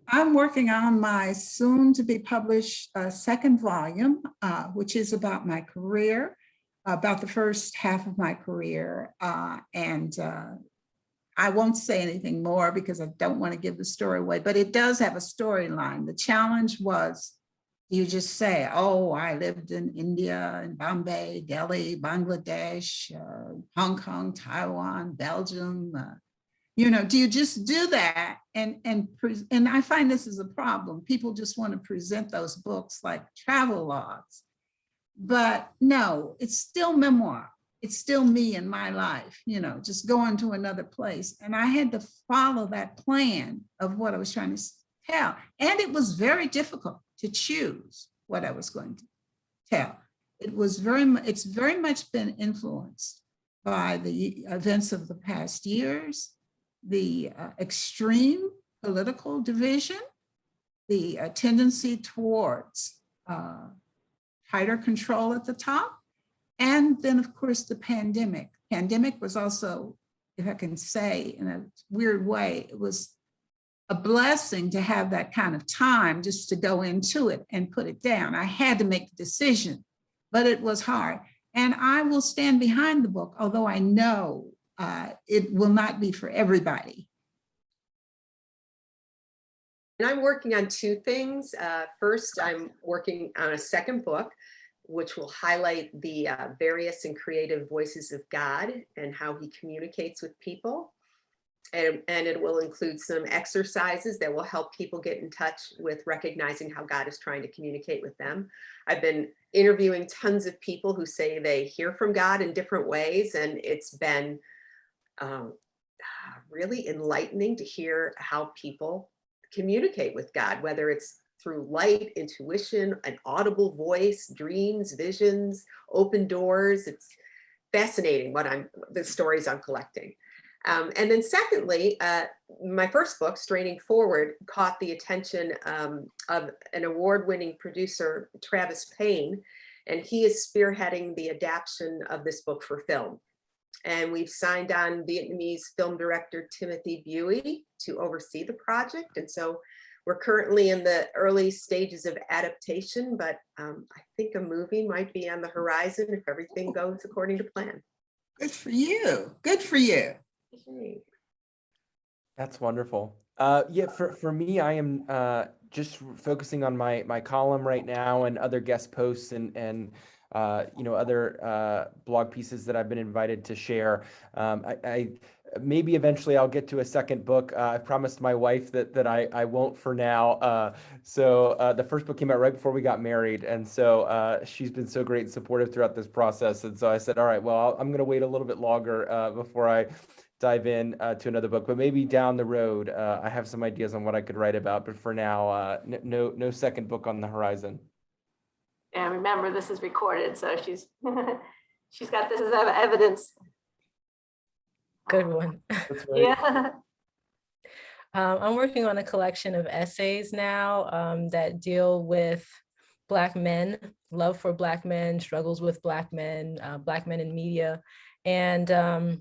I'm working on my soon to be published second volume, which is about my career, about the first half of my career. I won't say anything more because I don't want to give the story away, but it does have a storyline. The challenge was you just say, oh, I lived in India, in Bombay, Delhi, Bangladesh, Hong Kong, Taiwan, Belgium, do you just do that? And I find this is a problem. People just want to present those books like travel logs. But no, it's still memoir. It's still me and my life, just going to another place. And I had to follow that plan of what I was trying to tell. And it was very difficult to choose what I was going to tell. It's very much been influenced by the events of the past years, the extreme political division, the tendency towards tighter control at the top, and then of course the pandemic. Pandemic was also, if I can say in a weird way, it was a blessing to have that kind of time just to go into it and put it down. I had to make the decision, but it was hard. And I will stand behind the book, although I know it will not be for everybody. And I'm working on two things. First, I'm working on a second book, which will highlight the various and creative voices of God and how he communicates with people. And it will include some exercises that will help people get in touch with recognizing how God is trying to communicate with them. I've been interviewing tons of people who say they hear from God in different ways, and it's been really enlightening to hear how people communicate with God, whether it's through light, intuition, an audible voice, dreams, visions, open doors. It's fascinating the stories I'm collecting. And then secondly, my first book, Straining Forward, caught the attention of an award-winning producer, Travis Payne, and he is spearheading the adaptation of this book for film. And we've signed on Vietnamese film director Timothy Bui to oversee the project. And so we're currently in the early stages of adaptation, but I think a movie might be on the horizon if everything goes according to plan. Good for you. Good for you. That's wonderful. Yeah, for me, I am just focusing on my column right now and other guest posts and other blog pieces that I've been invited to share. I maybe eventually I'll get to a second book. I promised my wife that I won't for now. So the first book came out right before we got married, and so she's been so great and supportive throughout this process. And so I said, all right, well, I'm going to wait a little bit longer before I dive in to another book, but maybe down the road I have some ideas on what I could write about. But for now, no second book on the horizon. And remember, this is recorded, so she's got this as evidence. Good one. That's right. Yeah. I'm working on a collection of essays now that deal with Black men, love for Black men, struggles with Black men in media. And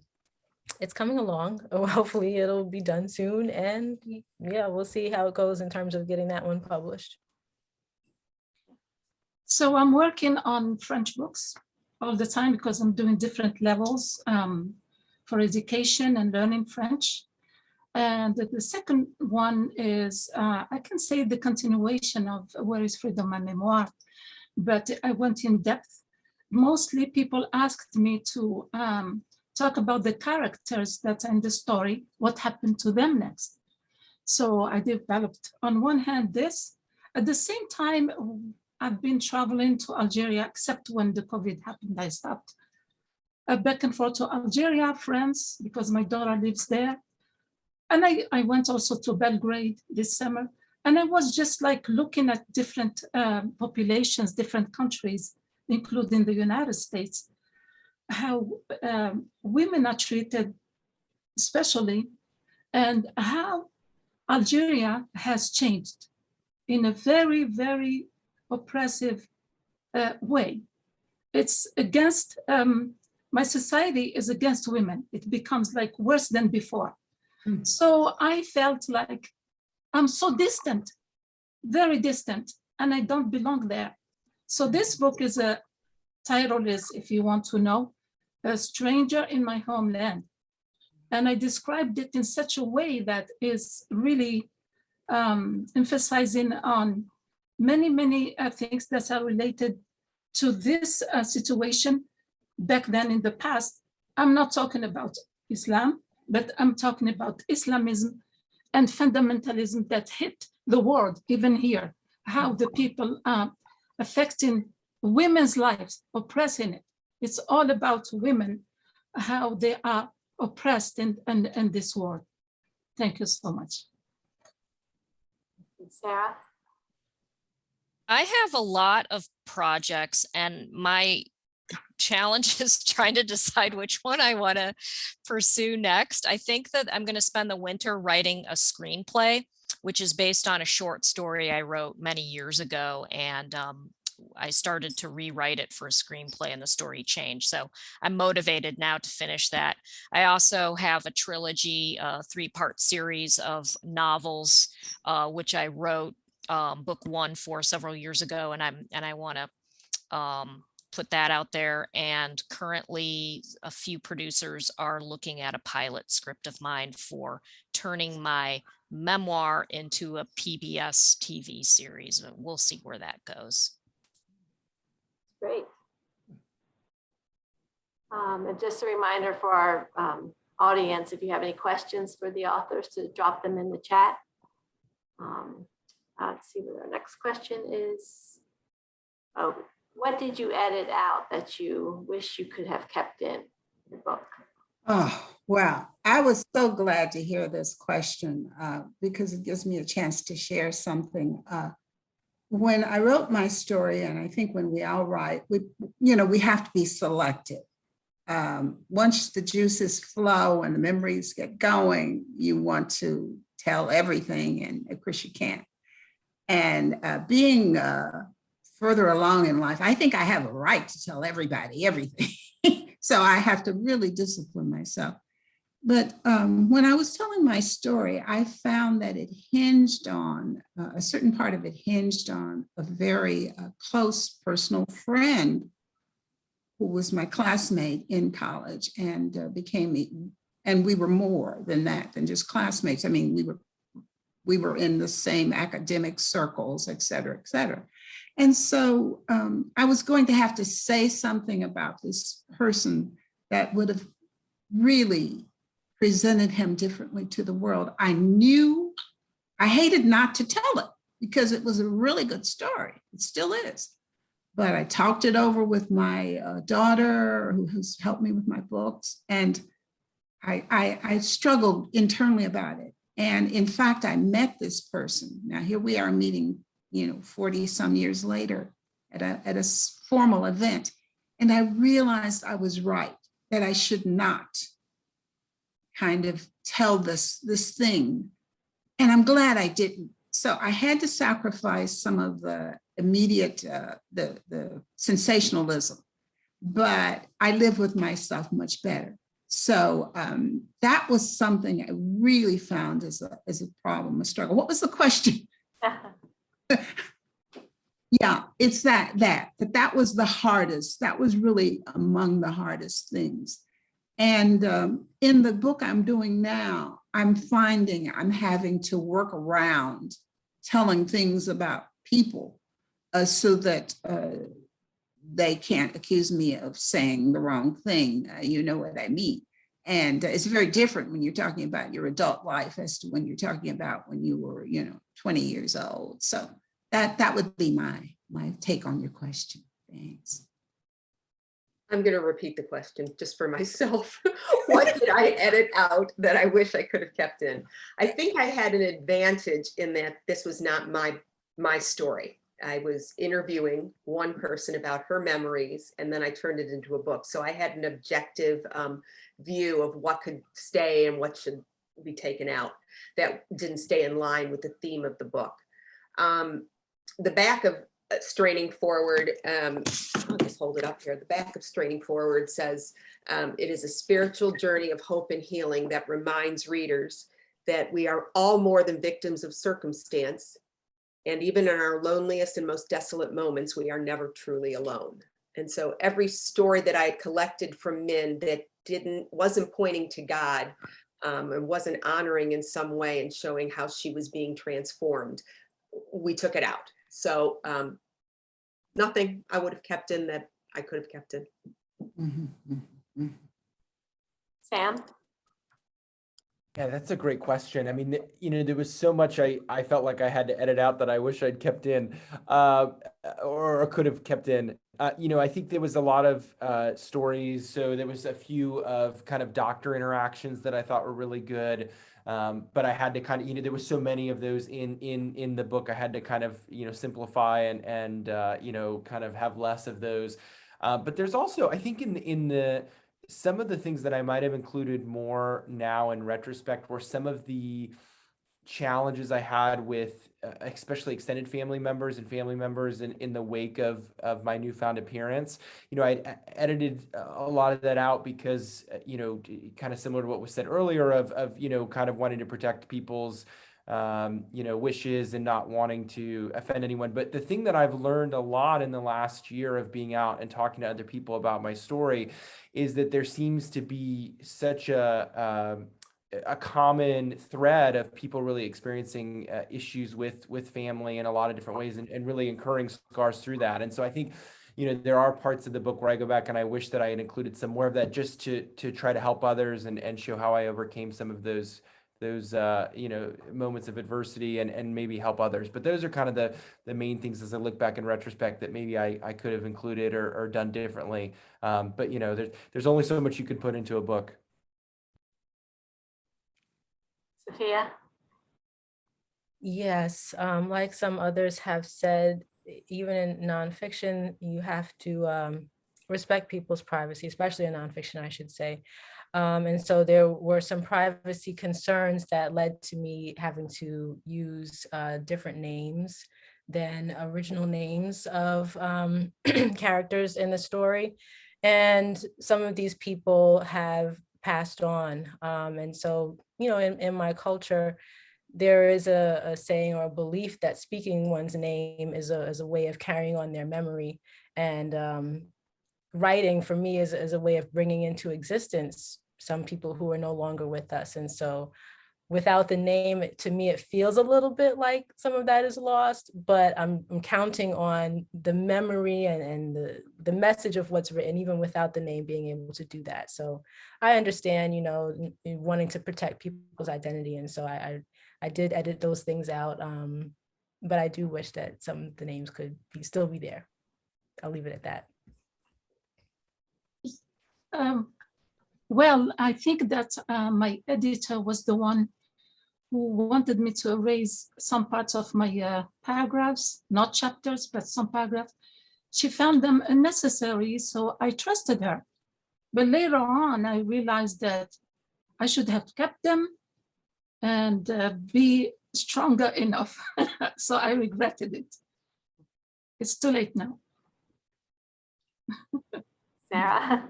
it's coming along. Hopefully it'll be done soon. And yeah, we'll see how it goes in terms of getting that one published. So I'm working on French books all the time because I'm doing different levels for education and learning French. And the second one is, I can say the continuation of Where is Freedom, my memoir, but I went in depth. Mostly people asked me to talk about the characters that are in the story, what happened to them next. So I developed, on one hand, this. At the same time, I've been traveling to Algeria, except when the COVID happened, I stopped. Back and forth to Algeria, France, because my daughter lives there. And I went also to Belgrade this summer. And I was just like looking at different populations, different countries, including the United States, how women are treated, especially, and how Algeria has changed in a very, very oppressive way. It's against, my society is against women. It becomes like worse than before. Mm. So I felt like I'm so distant, very distant, and I don't belong there. So this book is title is, if you want to know, A Stranger in My Homeland. And I described it in such a way that is really emphasizing on many things that are related to this situation back then in the past. I'm not talking about Islam, but I'm talking about Islamism and fundamentalism that hit the world, even here, how the people are affecting women's lives, oppressing it. It's all about women, how they are oppressed in this world. Thank you so much. Sarah? I have a lot of projects, and my challenge is trying to decide which one I want to pursue next. I think that I'm going to spend the winter writing a screenplay, which is based on a short story I wrote many years ago. And I started to rewrite it for a screenplay and the story changed. So I'm motivated now to finish that. I also have a trilogy, 3-part series of novels, which I wrote book 1 for several years ago. And I want to put that out there. And currently a few producers are looking at a pilot script of mine for turning my memoir into a PBS TV series. We'll see where that goes. Great. And just a reminder for our audience, if you have any questions for the authors, to drop them in the chat. Let's see what our next question is. Oh, what did you edit out that you wish you could have kept in the book? Oh, wow. I was so glad to hear this question because it gives me a chance to share something. When I wrote my story, and I think when we all write, we have to be selective. Once the juices flow and the memories get going, you want to tell everything, and of course you can't. And being further along in life, I think I have a right to tell everybody everything. So I have to really discipline myself. But when I was telling my story, I found that it hinged on, a certain part of it hinged on a very close personal friend who was my classmate in college and and we were more than that, than just classmates. I mean, we were in the same academic circles, et cetera, et cetera. And so I was going to have to say something about this person that would have really presented him differently to the world. I hated not to tell it because it was a really good story. It still is. But I talked it over with my daughter, who has helped me with my books. And I struggled internally about it. And in fact, I met this person. Now here we are meeting, 40 some years later at a formal event. And I realized I was right, that I should not kind of tell this thing. And I'm glad I didn't. So I had to sacrifice some of the immediate, the sensationalism, but I live with myself much better. So that was something I really found as a problem, a struggle. What was the question? Yeah, it's that was the hardest. That was really among the hardest things. And in the book I'm doing now, I'm finding I'm having to work around telling things about people so that they can't accuse me of saying the wrong thing. You know what I mean? And it's very different when you're talking about your adult life as to when you're talking about when you were, 20 years old. So that would be my take on your question. Thanks. I'm going to repeat the question just for myself. What did I edit out that I wish I could have kept in? I think I had an advantage in that this was not my story. I was interviewing one person about her memories, and then I turned it into a book. So I had an objective view of what could stay and what should be taken out that didn't stay in line with the theme of the book. The back of Straining Forward, I'll just hold it up here. The back of Straining Forward says, it is a spiritual journey of hope and healing that reminds readers that we are all more than victims of circumstance. And even in our loneliest and most desolate moments, we are never truly alone. And so every story that I had collected from Minh that wasn't pointing to God and wasn't honoring in some way and showing how she was being transformed, we took it out. So nothing I would have kept in that I could have kept in. Sam? Yeah, that's a great question. I mean, there was so much I felt like I had to edit out that I wish I'd kept in, or could have kept in. I think there was a lot of stories. So there was a few of kind of doctor interactions that I thought were really good. But I had to kind of, there was so many of those in the book. I had to kind of, simplify and kind of have less of those. But there's also, I think in the some of the things that I might have included more now in retrospect were some of the challenges I had with especially extended family members and family members in the wake of my newfound appearance. I edited a lot of that out because, kind of similar to what was said earlier of kind of wanting to protect people's wishes and not wanting to offend anyone. But the thing that I've learned a lot in the last year of being out and talking to other people about my story is that there seems to be such a common thread of people really experiencing issues with family in a lot of different ways and really incurring scars through that. And so I think, there are parts of the book where I go back and I wish that I had included some more of that just to try to help others and show how I overcame some of those moments of adversity and maybe help others. But those are kind of the main things as I look back in retrospect that maybe I could have included or done differently. But there's only so much you can put into a book. Sophia? Yes, like some others have said, even in nonfiction, you have to respect people's privacy, especially in nonfiction, I should say. And so there were some privacy concerns that led to me having to use different names than original names of characters in the story. And some of these people have passed on. And so, in my culture, there is a saying or a belief that speaking one's name is a way of carrying on their memory. And writing for me is a way of bringing into existence some people who are no longer with us. And so without the name, to me, it feels a little bit like some of that is lost, but I'm counting on the memory and the message of what's written, even without the name, being able to do that. So I understand, wanting to protect people's identity. And so I did edit those things out, but I do wish that some of the names could still be there. I'll leave it at that. Well, I think that my editor was the one who wanted me to erase some parts of my paragraphs, not chapters, but some paragraphs. She found them unnecessary, so I trusted her. But later on, I realized that I should have kept them and be stronger enough. So I regretted it. It's too late now. Sarah?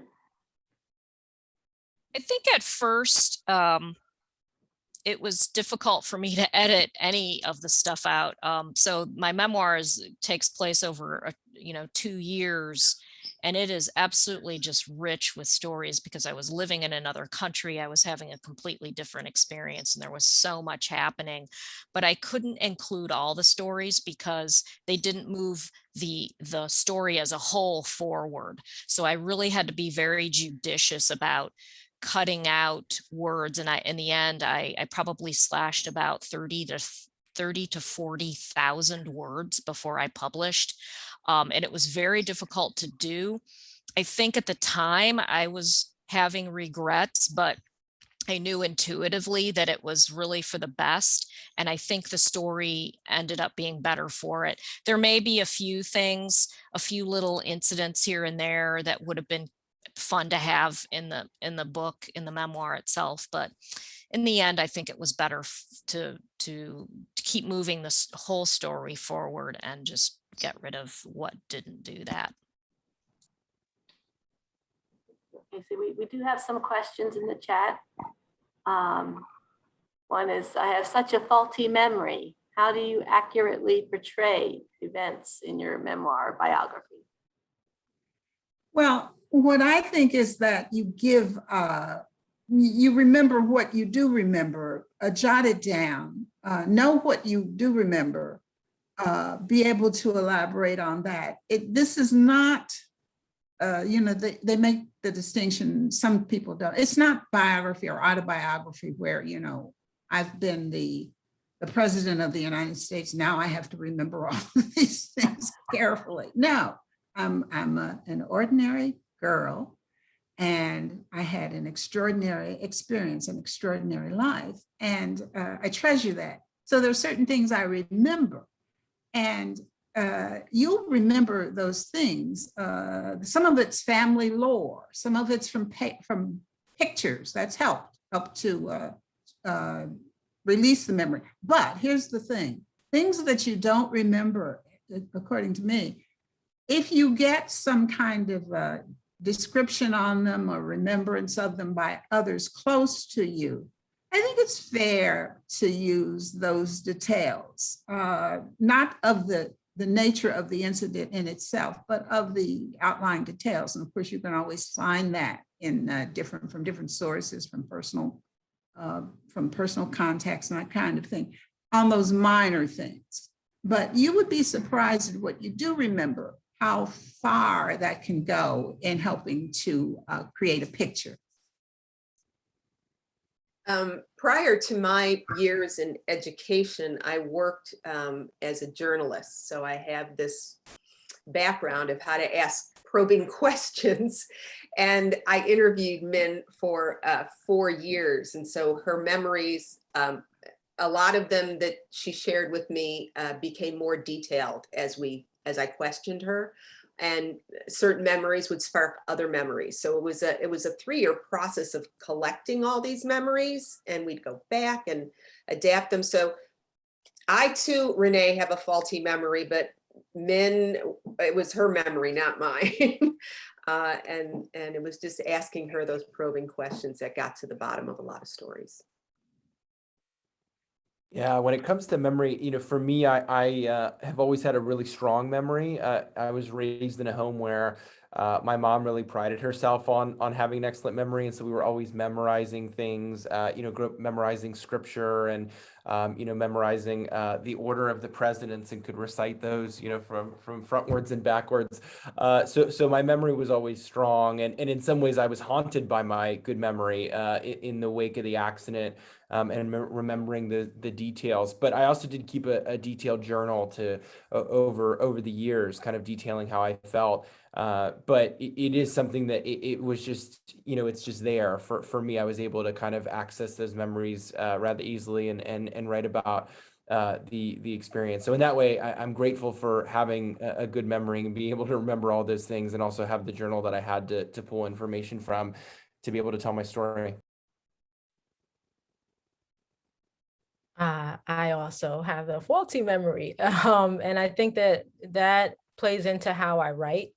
I think at first it was difficult for me to edit any of the stuff out. So my memoirs takes place over 2 years, and it is absolutely just rich with stories because I was living in another country. I was having a completely different experience and there was so much happening, but I couldn't include all the stories because they didn't move the story as a whole forward. So I really had to be very judicious about cutting out words. And in the end, I probably slashed about 30 to 40,000 words before I published. And it was very difficult to do. I think at the time I was having regrets, but I knew intuitively that it was really for the best. And I think the story ended up being better for it. There may be a few things, a few little incidents here and there that would have been fun to have in the book, in the memoir itself, but in the end I think it was better to keep moving this whole story forward and just get rid of what didn't do that. Okay, so we do have some questions in the chat. One is, I have such a faulty memory. How do you accurately portray events in your memoir or biography? Well, what I think is that you give, you remember what you do remember, jot it down, know what you do remember, be able to elaborate on that. This is not, they make the distinction, some people don't. It's not biography or autobiography where, I've been the president of the United States. Now I have to remember all of these things carefully. No, I'm an ordinary girl, and I had an extraordinary experience, an extraordinary life, and I treasure that. So there are certain things I remember, and you'll remember those things. Some of it's family lore, some of it's from pictures. That's helped to release the memory. But here's the thing, things that you don't remember, according to me, if you get some kind of description on them or remembrance of them by others close to you, I think it's fair to use those details, not of the nature of the incident in itself, but of the outlying details. And of course, you can always find that in from different sources, from personal contacts and that kind of thing, on those minor things. But you would be surprised at what you do remember, how far that can go in helping to create a picture. Prior to my years in education, I worked as a journalist. So I have this background of how to ask probing questions. And I interviewed Minh for 4 years. And so her memories, a lot of them that she shared with me became more detailed as I questioned her. And certain memories would spark other memories. So it was a 3-year process of collecting all these memories, and we'd go back and adapt them. So I too, Renee, have a faulty memory, but Minh, it was her memory, not mine. And it was just asking her those probing questions that got to the bottom of a lot of stories. Yeah, when it comes to memory, for me, I have always had a really strong memory. I was raised in a home where my mom really prided herself on having an excellent memory, and so we were always memorizing things. Grew up memorizing scripture and memorizing the order of the presidents, and could recite those, from frontwards and backwards. So my memory was always strong, and in some ways I was haunted by my good memory in the wake of the accident. And remembering the details. But I also did keep a detailed journal over the years, kind of detailing how I felt. But it is something that it was just, it's just there for me. I was able to kind of access those memories rather easily and write about the experience. So in that way, I'm grateful for having a good memory and being able to remember all those things, and also have the journal that I had to pull information from to be able to tell my story. I also have a faulty memory. And I think that plays into how I write,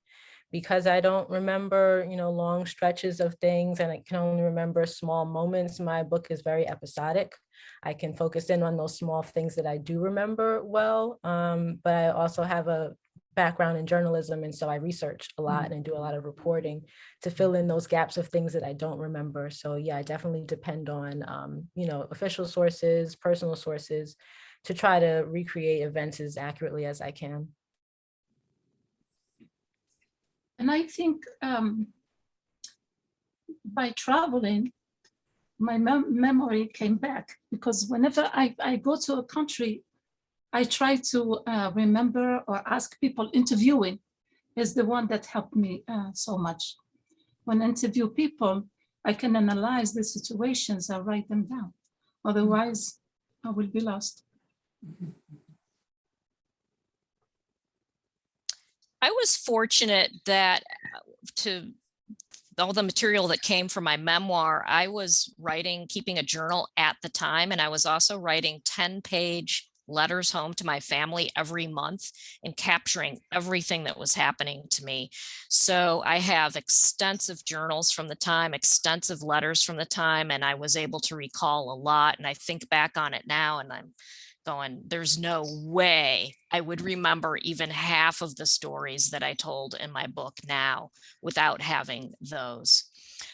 because I don't remember, long stretches of things, and I can only remember small moments. My book is very episodic. I can focus in on those small things that I do remember well. But I also have a background in journalism, and so I research a lot and do a lot of reporting to fill in those gaps of things that I don't remember. So yeah, I definitely depend on official sources, personal sources, to try to recreate events as accurately as I can. And I think by traveling, my memory came back, because whenever I go to a country, I try to remember or ask people. Interviewing is the one that helped me so much. When I interview people, I can analyze the situations, I write them down. Otherwise, I will be lost. I was fortunate that to all the material that came from my memoir, I was keeping a journal at the time, and I was also writing 10-page letters home to my family every month and capturing everything that was happening to me. So I have extensive journals from the time, extensive letters from the time, and I was able to recall a lot. And I think back on it now, and I'm going, there's no way I would remember even half of the stories that I told in my book now without having those.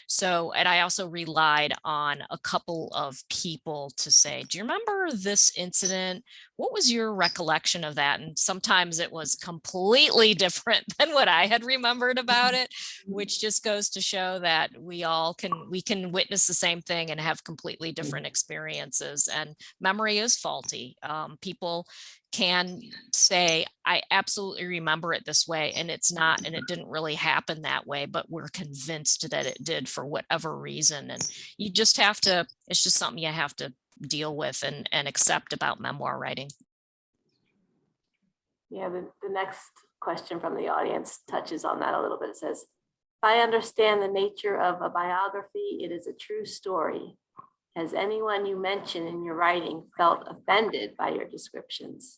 So, and I also relied on a couple of people to say, do you remember this incident? What was your recollection of that? And sometimes it was completely different than what I had remembered about it, which just goes to show that we can witness the same thing and have completely different experiences. And memory is faulty. People can say, I absolutely remember it this way, and it's not, and it didn't really happen that way, but we're convinced that it did for whatever reason. And you just have to, it's just something you have to deal with and accept about memoir writing. Yeah, the next question from the audience touches on that a little bit. It says, if I understand the nature of a biography, it is a true story. Has anyone you mention in your writing felt offended by your descriptions?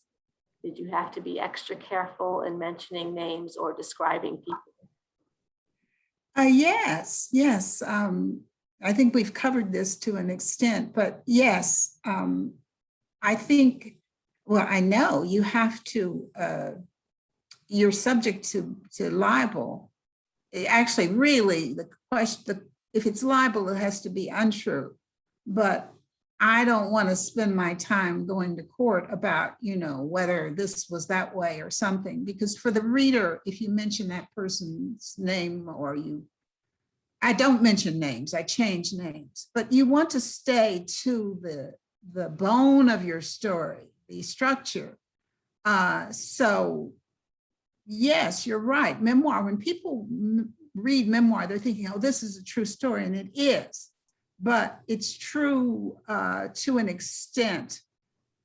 Did you have to be extra careful in mentioning names or describing people? Yes. I think we've covered this to an extent, but yes, I think, well, I know you have to, you're subject to libel. Actually, really, the question, if it's libel, it has to be untrue. But I don't want to spend my time going to court about, whether this was that way or something, because for the reader, if you mention that person's name I don't mention names, I change names, but you want to stay to the bone of your story, the structure. So yes, you're right. Memoir, when people read memoir, they're thinking, oh, this is a true story, and it is. But it's true to an extent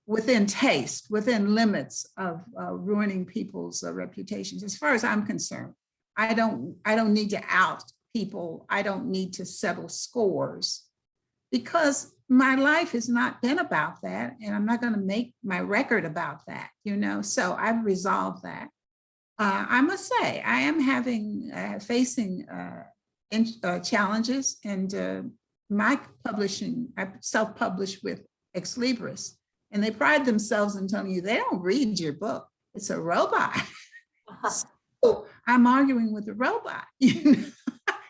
within taste, within limits of ruining people's reputations. As far as I'm concerned, I don't need to out people. I don't need to settle scores, because my life has not been about that, and I'm not going to make my record about that, So I've resolved that. I must say, I am facing challenges, and my publishing, I self-published with Ex Libris, and they pride themselves in telling you they don't read your book. It's a robot. So I'm arguing with the robot.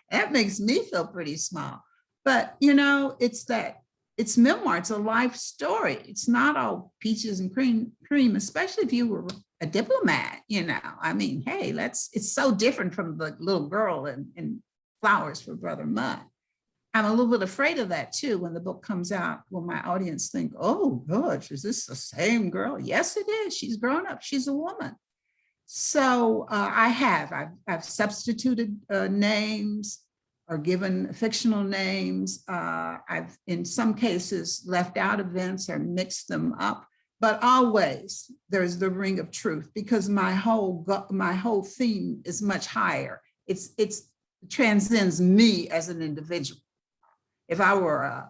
That makes me feel pretty small. But it's memoir. It's a life story. It's not all peaches and cream, especially if you were a diplomat. I mean, hey, it's so different from the little girl in Flowers for Brother Mudd. I'm a little bit afraid of that too. When the book comes out, will my audience think, oh gosh, is this the same girl? Yes, it is. She's grown up. She's a woman. So I've substituted names or given fictional names. I've, in some cases, left out events or mixed them up, but always there's the ring of truth, because my whole theme is much higher. It transcends me as an individual. If I were a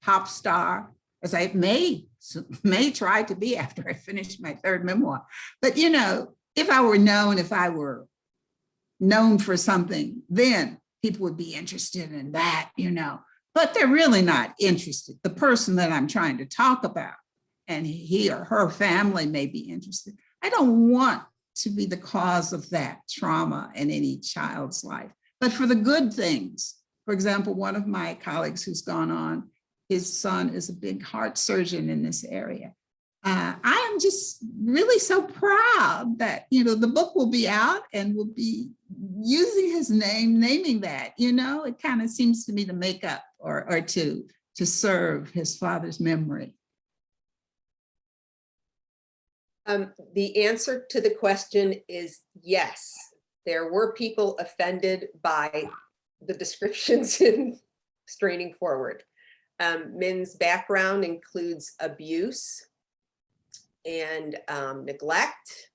pop star, as I may try to be after I finish my third memoir, but if I were known for something, then people would be interested in that, but they're really not interested. The person that I'm trying to talk about, and he or her family may be interested. I don't want to be the cause of that trauma in any child's life, but for the good things. For example, one of my colleagues who's gone on, his son is a big heart surgeon in this area. I am just really so proud that, the book will be out and will be using his name, naming that, it kind of seems to me to make up or to serve his father's memory. The answer to the question is yes. There were people offended by the descriptions in Straining Forward. Minh's background includes abuse and neglect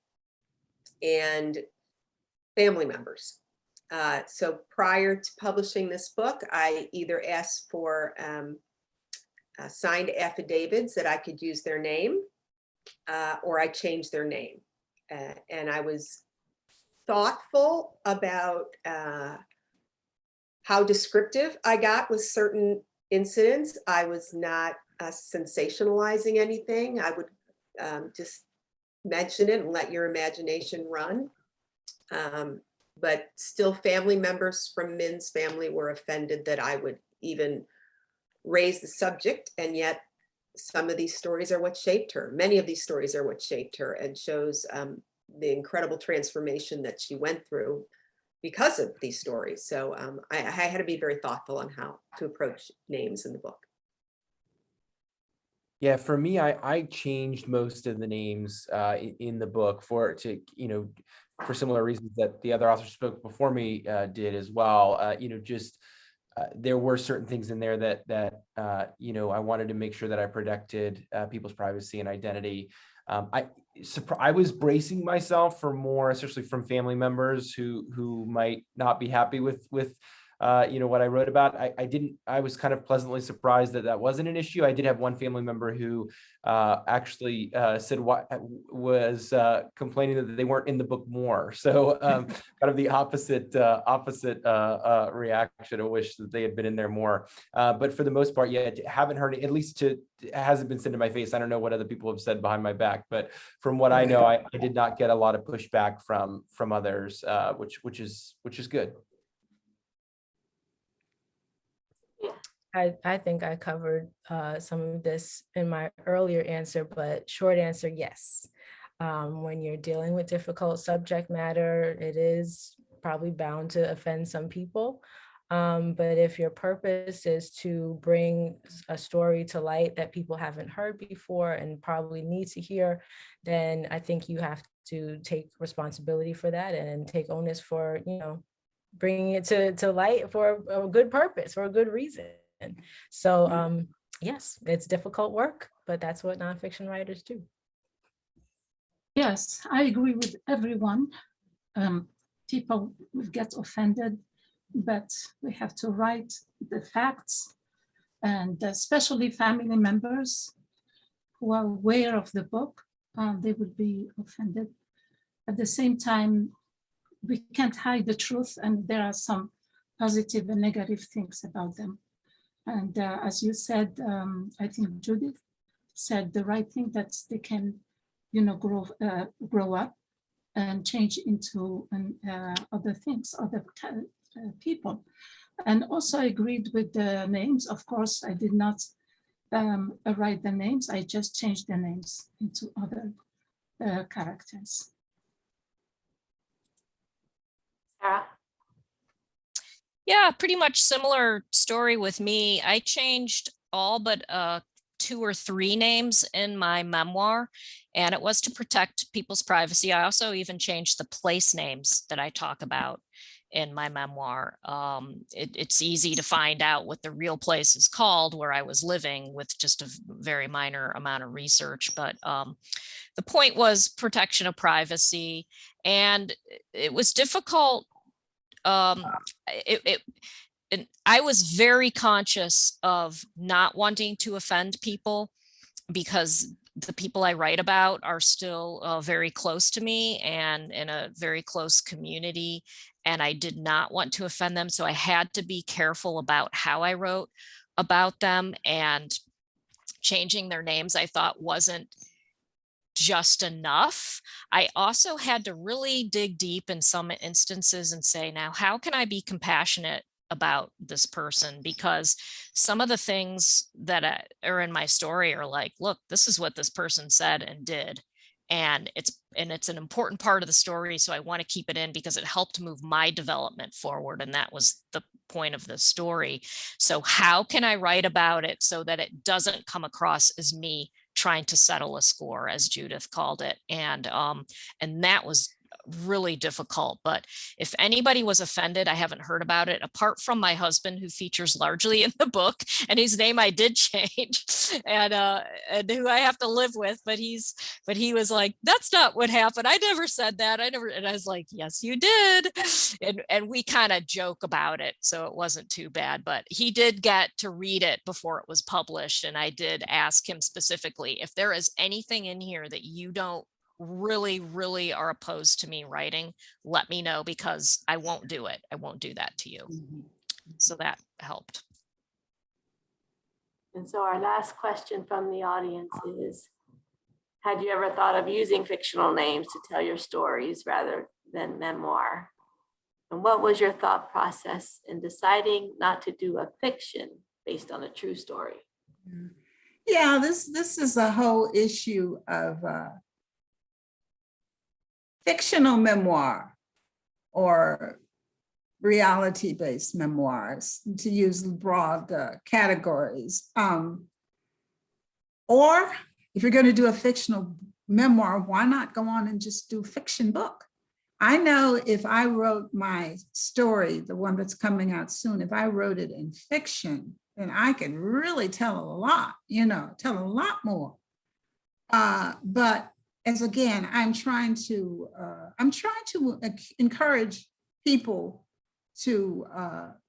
and family members. So prior to publishing this book, I either asked for signed affidavits that I could use their name, or I changed their name. And I was thoughtful about how descriptive I got with certain incidents. I was not sensationalizing anything. I would just mention it and let your imagination run. but still family members from Minh's family were offended that I would even raise the subject. And yet some of these stories are what shaped her. Many of these stories are what shaped her and shows the incredible transformation that she went through because of these stories. So I had to be very thoughtful on how to approach names in the book. Yeah, for me, I changed most of the names in the book for similar reasons that the other authors spoke before me did as well. There were certain things in there that I wanted to make sure that I protected people's privacy and identity. I was bracing myself for more, especially from family members who might not be happy with what I wrote about. I was kind of pleasantly surprised that wasn't an issue. I did have one family member who actually said what was complaining that they weren't in the book more. So kind of the opposite reaction. I wish that they had been in there more. But for the most part, yeah, haven't heard it, at least it hasn't been said to my face. I don't know what other people have said behind my back, but from what I know, I did not get a lot of pushback from others, which is good. I think I covered some of this in my earlier answer, but short answer, yes. When you're dealing with difficult subject matter, it is probably bound to offend some people. But if your purpose is to bring a story to light that people haven't heard before and probably need to hear, then I think you have to take responsibility for that and take onus for, bringing it to light for a good purpose, for a good reason. So yes, it's difficult work, but that's what nonfiction writers do. Yes, I agree with everyone. People will get offended, but we have to write the facts, and especially family members who are aware of the book, they would be offended. At the same time, we can't hide the truth, and there are some positive and negative things about them. And as you said, I think Judith said the right thing, that they can, grow up and change into other things, other people. And also I agreed with the names. Of course, I did not write the names. I just changed the names into other characters. Sarah? Yeah, pretty much similar story with me. I changed all but 2 or 3 names in my memoir, and it was to protect people's privacy. I also even changed the place names that I talk about in my memoir. It's easy to find out what the real place is called where I was living with just a very minor amount of research. But the point was protection of privacy, and it was difficult. And I was very conscious of not wanting to offend people, because the people I write about are still very close to me and in a very close community, and I did not want to offend them. So I had to be careful about how I wrote about them, and changing their names I thought wasn't just enough. I also had to really dig deep in some instances and say, now, how can I be compassionate about this person? Because some of the things that are in my story are like, look, this is what this person said and did. And it's an important part of the story. So I want to keep it in because it helped move my development forward. And that was the point of the story. So how can I write about it so that it doesn't come across as me trying to settle a score, as Judith called it. And that was really difficult. But if anybody was offended, I haven't heard about it, apart from my husband, who features largely in the book, and his name I did change, and who I have to live with. But he was like, that's not what happened. I never said that. And I was like, yes, you did. And we kind of joke about it, so it wasn't too bad. But he did get to read it before it was published, and I did ask him specifically, if there is anything in here that you don't really are opposed to me writing, let me know, because I won't do it. I won't do that to you. Mhm. So that helped. And so our last question from the audience is, had you ever thought of using fictional names to tell your stories rather than memoir? And what was your thought process in deciding not to do a fiction based on a true story? Yeah, this is a whole issue of fictional memoir or reality-based memoirs, to use broad categories. Or if you're going to do a fictional memoir, why not go on and just do fiction book? I know if I wrote my story, the one that's coming out soon, if I wrote it in fiction, then I could really tell a lot, tell a lot more. But as again, I'm trying to encourage people to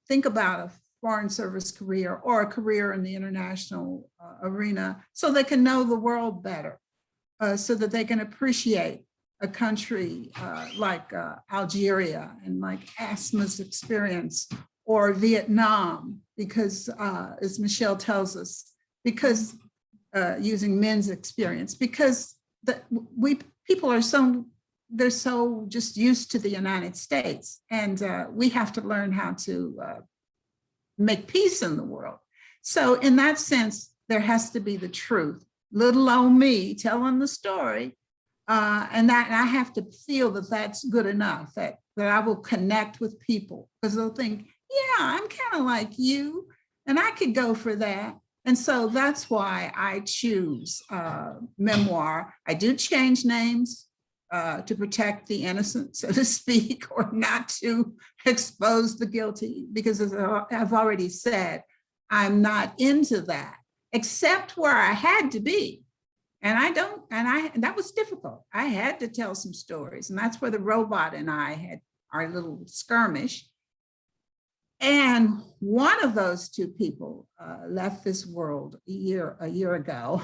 think about a foreign service career or a career in the international arena so they can know the world better, so that they can appreciate a country like Algeria and like Asma's experience, or Vietnam, because as Michelle tells us, because using Minh's experience, because people are they're so just used to the United States, and we have to learn how to make peace in the world. So in that sense, there has to be the truth, little old me telling the story. And I have to feel that that's good enough, that I will connect with people, because they'll think, yeah, I'm kind of like you, and I could go for that. And so that's why I choose memoir. I do change names to protect the innocent, so to speak, or not to expose the guilty, because as I've already said, I'm not into that, except where I had to be. And that was difficult. I had to tell some stories, and that's where the robot and I had our little skirmish. And one of those two people left this world a year ago.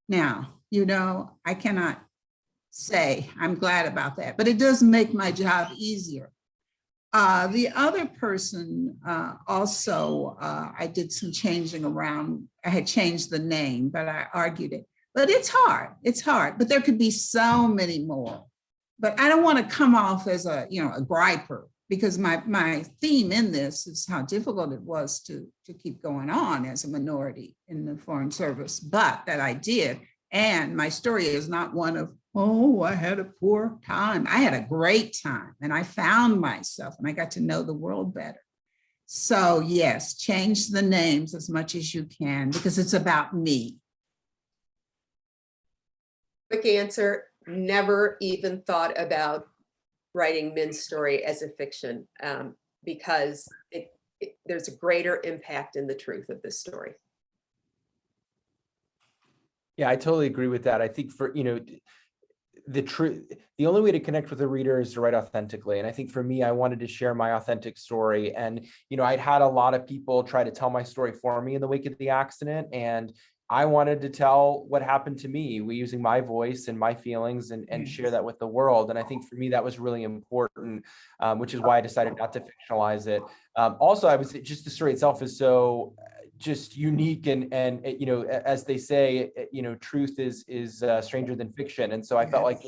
Now, I cannot say I'm glad about that, but it does make my job easier. The other person also, I did some changing around. I had changed the name, but I argued it. But it's hard, but there could be so many more. But I don't want to come off as a griper, because my theme in this is how difficult it was to keep going on as a minority in the Foreign Service, but that I did. And my story is not one of, oh, I had a poor time. I had a great time, and I found myself, and I got to know the world better. So yes, change the names as much as you can, because it's about me. Quick answer, never even thought about writing Minh's story as a fiction, because there's a greater impact in the truth of this story. Yeah, I totally agree with that. I think for, the truth, the only way to connect with the reader is to write authentically. And I think for me, I wanted to share my authentic story. And, I'd had a lot of people try to tell my story for me in the wake of the accident. And I wanted to tell what happened to me, using my voice and my feelings and share that with the world. And I think for me, that was really important, which is why I decided not to fictionalize it. Also, the story itself is so just unique and as they say, truth is stranger than fiction. And so I felt like,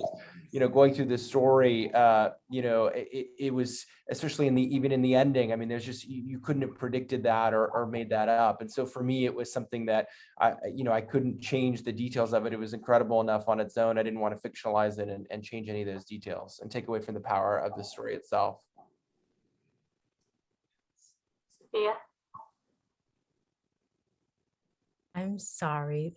going through this story, it was, especially even in the ending, I mean, there's just, you couldn't have predicted that or made that up. And so for me, it was something that I couldn't change the details of it. It was incredible enough on its own. I didn't want to fictionalize it and change any of those details and take away from the power of the story itself. Sophia? I'm sorry.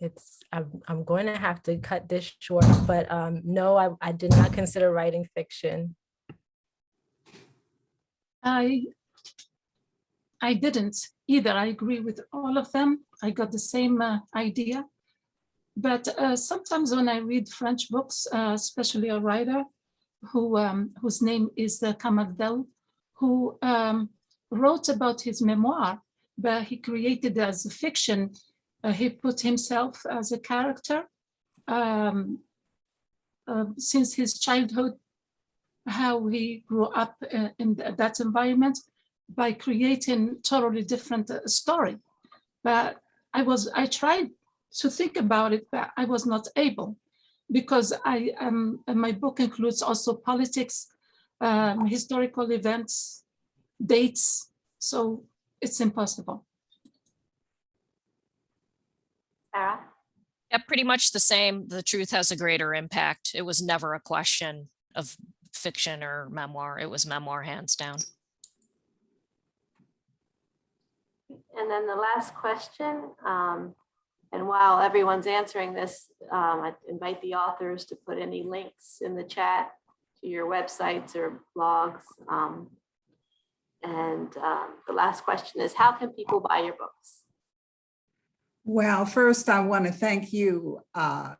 I'm going to have to cut this short, but no, I did not consider writing fiction. I didn't either. I agree with all of them. I got the same idea. But sometimes when I read French books, especially a writer whose name is Kamardel, who wrote about his memoir, but he created it as a fiction. He put himself as a character since his childhood, how he grew up in that environment, by creating totally different story. But I tried to think about it, but I was not able, because my book includes also politics, historical events, dates. So it's impossible. Sarah? Yeah, pretty much the same. The truth has a greater impact. It was never a question of fiction or memoir. It was memoir, hands down. And then the last question, and while everyone's answering this, I invite the authors to put any links in the chat to your websites or blogs. The last question is, how can people buy your books? Well, first, I want to thank you,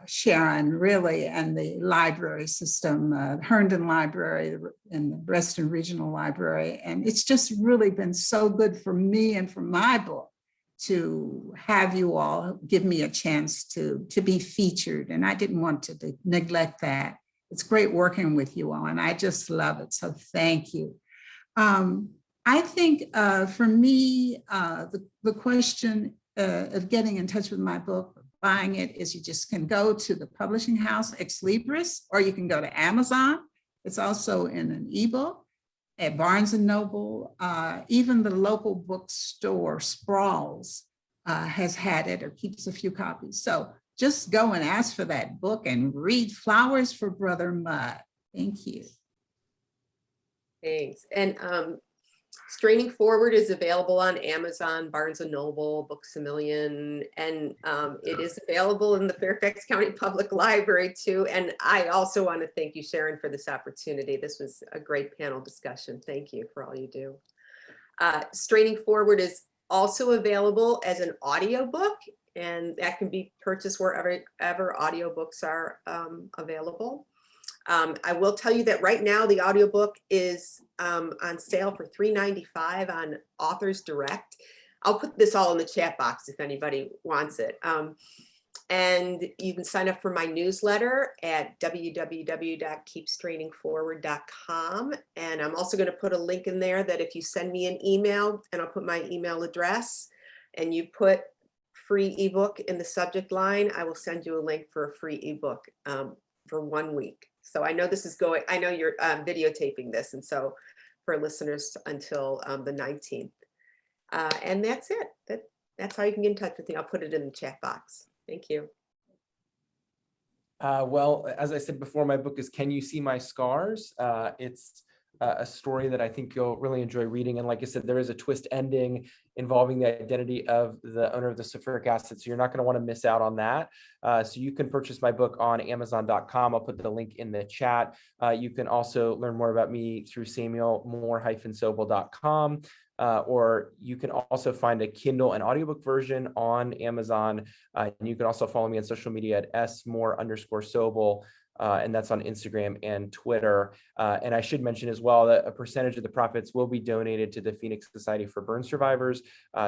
Sharon, really, and the library system, Herndon Library and the Reston Regional Library. And it's just really been so good for me and for my book to have you all give me a chance to be featured. And I didn't want to neglect that. It's great working with you all, and I just love it. So thank you. I think for me, the question of getting in touch with my book, buying it, is you just can go to the publishing house Ex Libris, or you can go to Amazon. It's also in an ebook at Barnes & Noble. Even the local bookstore, Sprawls, has had it or keeps a few copies. So just go and ask for that book and read Flowers for Brother Mudd. Thank you. Thanks. And Straining Forward is available on Amazon, Barnes & Noble, Books A Million, and it is available in the Fairfax County Public Library too. And I also want to thank you, Sharon, for this opportunity. This was a great panel discussion. Thank you for all you do. Straining Forward is also available as an audiobook, and that can be purchased wherever audiobooks are available. I will tell you that right now the audiobook is on sale for $3.95 on Authors Direct. I'll put this all in the chat box if anybody wants it. And you can sign up for my newsletter at www.keepstrainingforward.com. And I'm also going to put a link in there that if you send me an email, and I'll put my email address, and you put free ebook in the subject line, I will send you a link for a free ebook for 1 week. So I know this is going, I know you're videotaping this, and so for listeners until the 19th. And that's it. That's how you can get in touch with me. I'll put it in the chat box. Thank you. Well, as I said before, my book is Can You See My Scars? It's a story that I think you'll really enjoy reading. And like I said, there is a twist ending involving the identity of the owner of the sulfuric acid. So you're not going to want to miss out on that. So you can purchase my book on Amazon.com. I'll put the link in the chat. You can also learn more about me through Moore-Sobel.com. Or you can also find a Kindle and audiobook version on Amazon. And you can also follow me on social media at @smore_Sobel. And that's on Instagram and Twitter. And I should mention as well that a percentage of the profits will be donated to the Phoenix Society for Burn Survivors.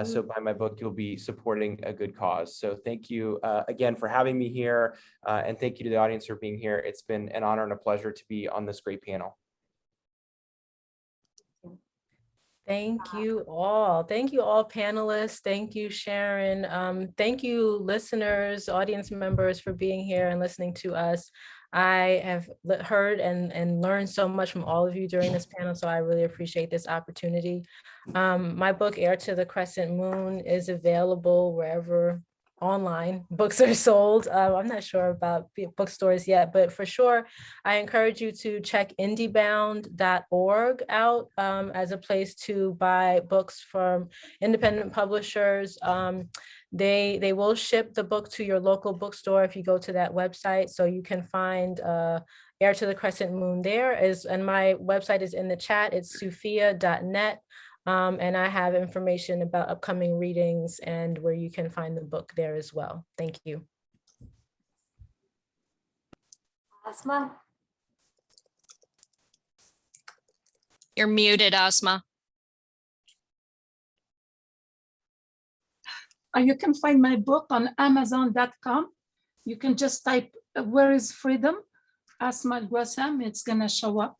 So by my book, you'll be supporting a good cause. So thank you again for having me here. And thank you to the audience for being here. It's been an honor and a pleasure to be on this great panel. Thank you all. Thank you all panelists. Thank you, Sharon. Thank you listeners, audience members for being here and listening to us. I have heard and learned so much from all of you during this panel, so I really appreciate this opportunity. My book, Heir to the Crescent Moon, is available wherever online books are sold. I'm not sure about bookstores yet, but for sure, I encourage you to check indiebound.org out as a place to buy books from independent publishers. They will ship the book to your local bookstore if you go to that website, so you can find Heir to the Crescent Moon there. And my website is in the chat. It's sufiya.net. And I have information about upcoming readings and where you can find the book there as well. Thank you. Asma? You're muted, Asma. You can find my book on Amazon.com. You can just type, "Where is Freedom?" Asma Al-Gwassam, it's gonna show up.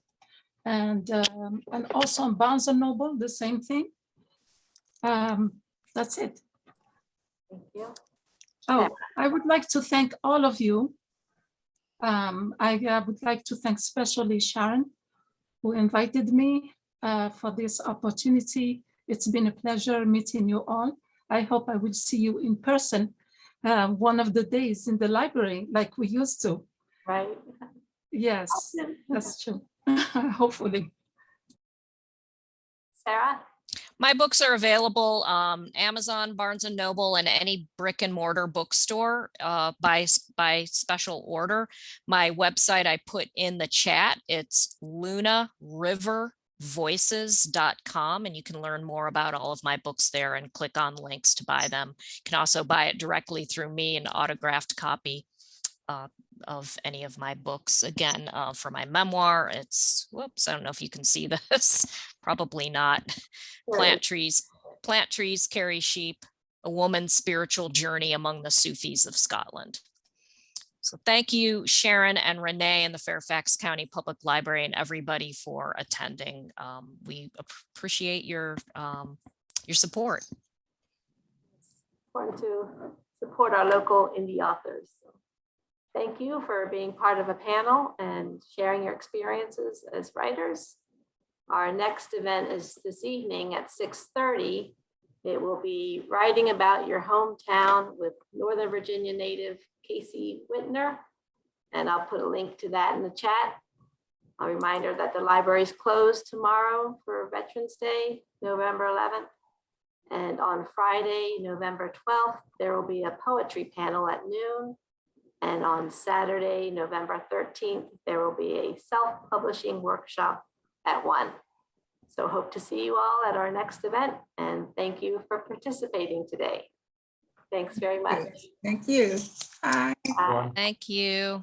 And also on Barnes & Noble, the same thing. That's it. Thank you. Oh, I would like to thank all of you. I would like to thank especially Sharon, who invited me for this opportunity. It's been a pleasure meeting you all. I hope I will see you in person one of the days in the library like we used to. Right. Yes, that's true. Hopefully. Sarah? My books are available Amazon, Barnes and Noble, and any brick and mortar bookstore by special order. My website I put in the chat. It's lunarivervoices.com, and you can learn more about all of my books there and click on links to buy them. You can also buy it directly through me, an autographed copy of any of my books. Again, for my memoir, it's, whoops, I don't know if you can see this, probably not. Plant trees carry sheep, a woman's spiritual journey among the Sufis of Scotland. So thank you, Sharon and Renee and the Fairfax County Public Library and everybody for attending. We appreciate your support. It's important to support our local indie authors. So thank you for being part of a panel and sharing your experiences as writers. Our next event is this evening at 6:30. It will be Writing About Your Hometown with Northern Virginia native Casey Whitner. And I'll put a link to that in the chat. A reminder that the library is closed tomorrow for Veterans Day, November 11th. And on Friday, November 12th, there will be a poetry panel at noon. And on Saturday, November 13th, there will be a self-publishing workshop at 1. So hope to see you all at our next event, and thank you for participating today. Thanks very much. Thank you. Bye. Bye. Thank you.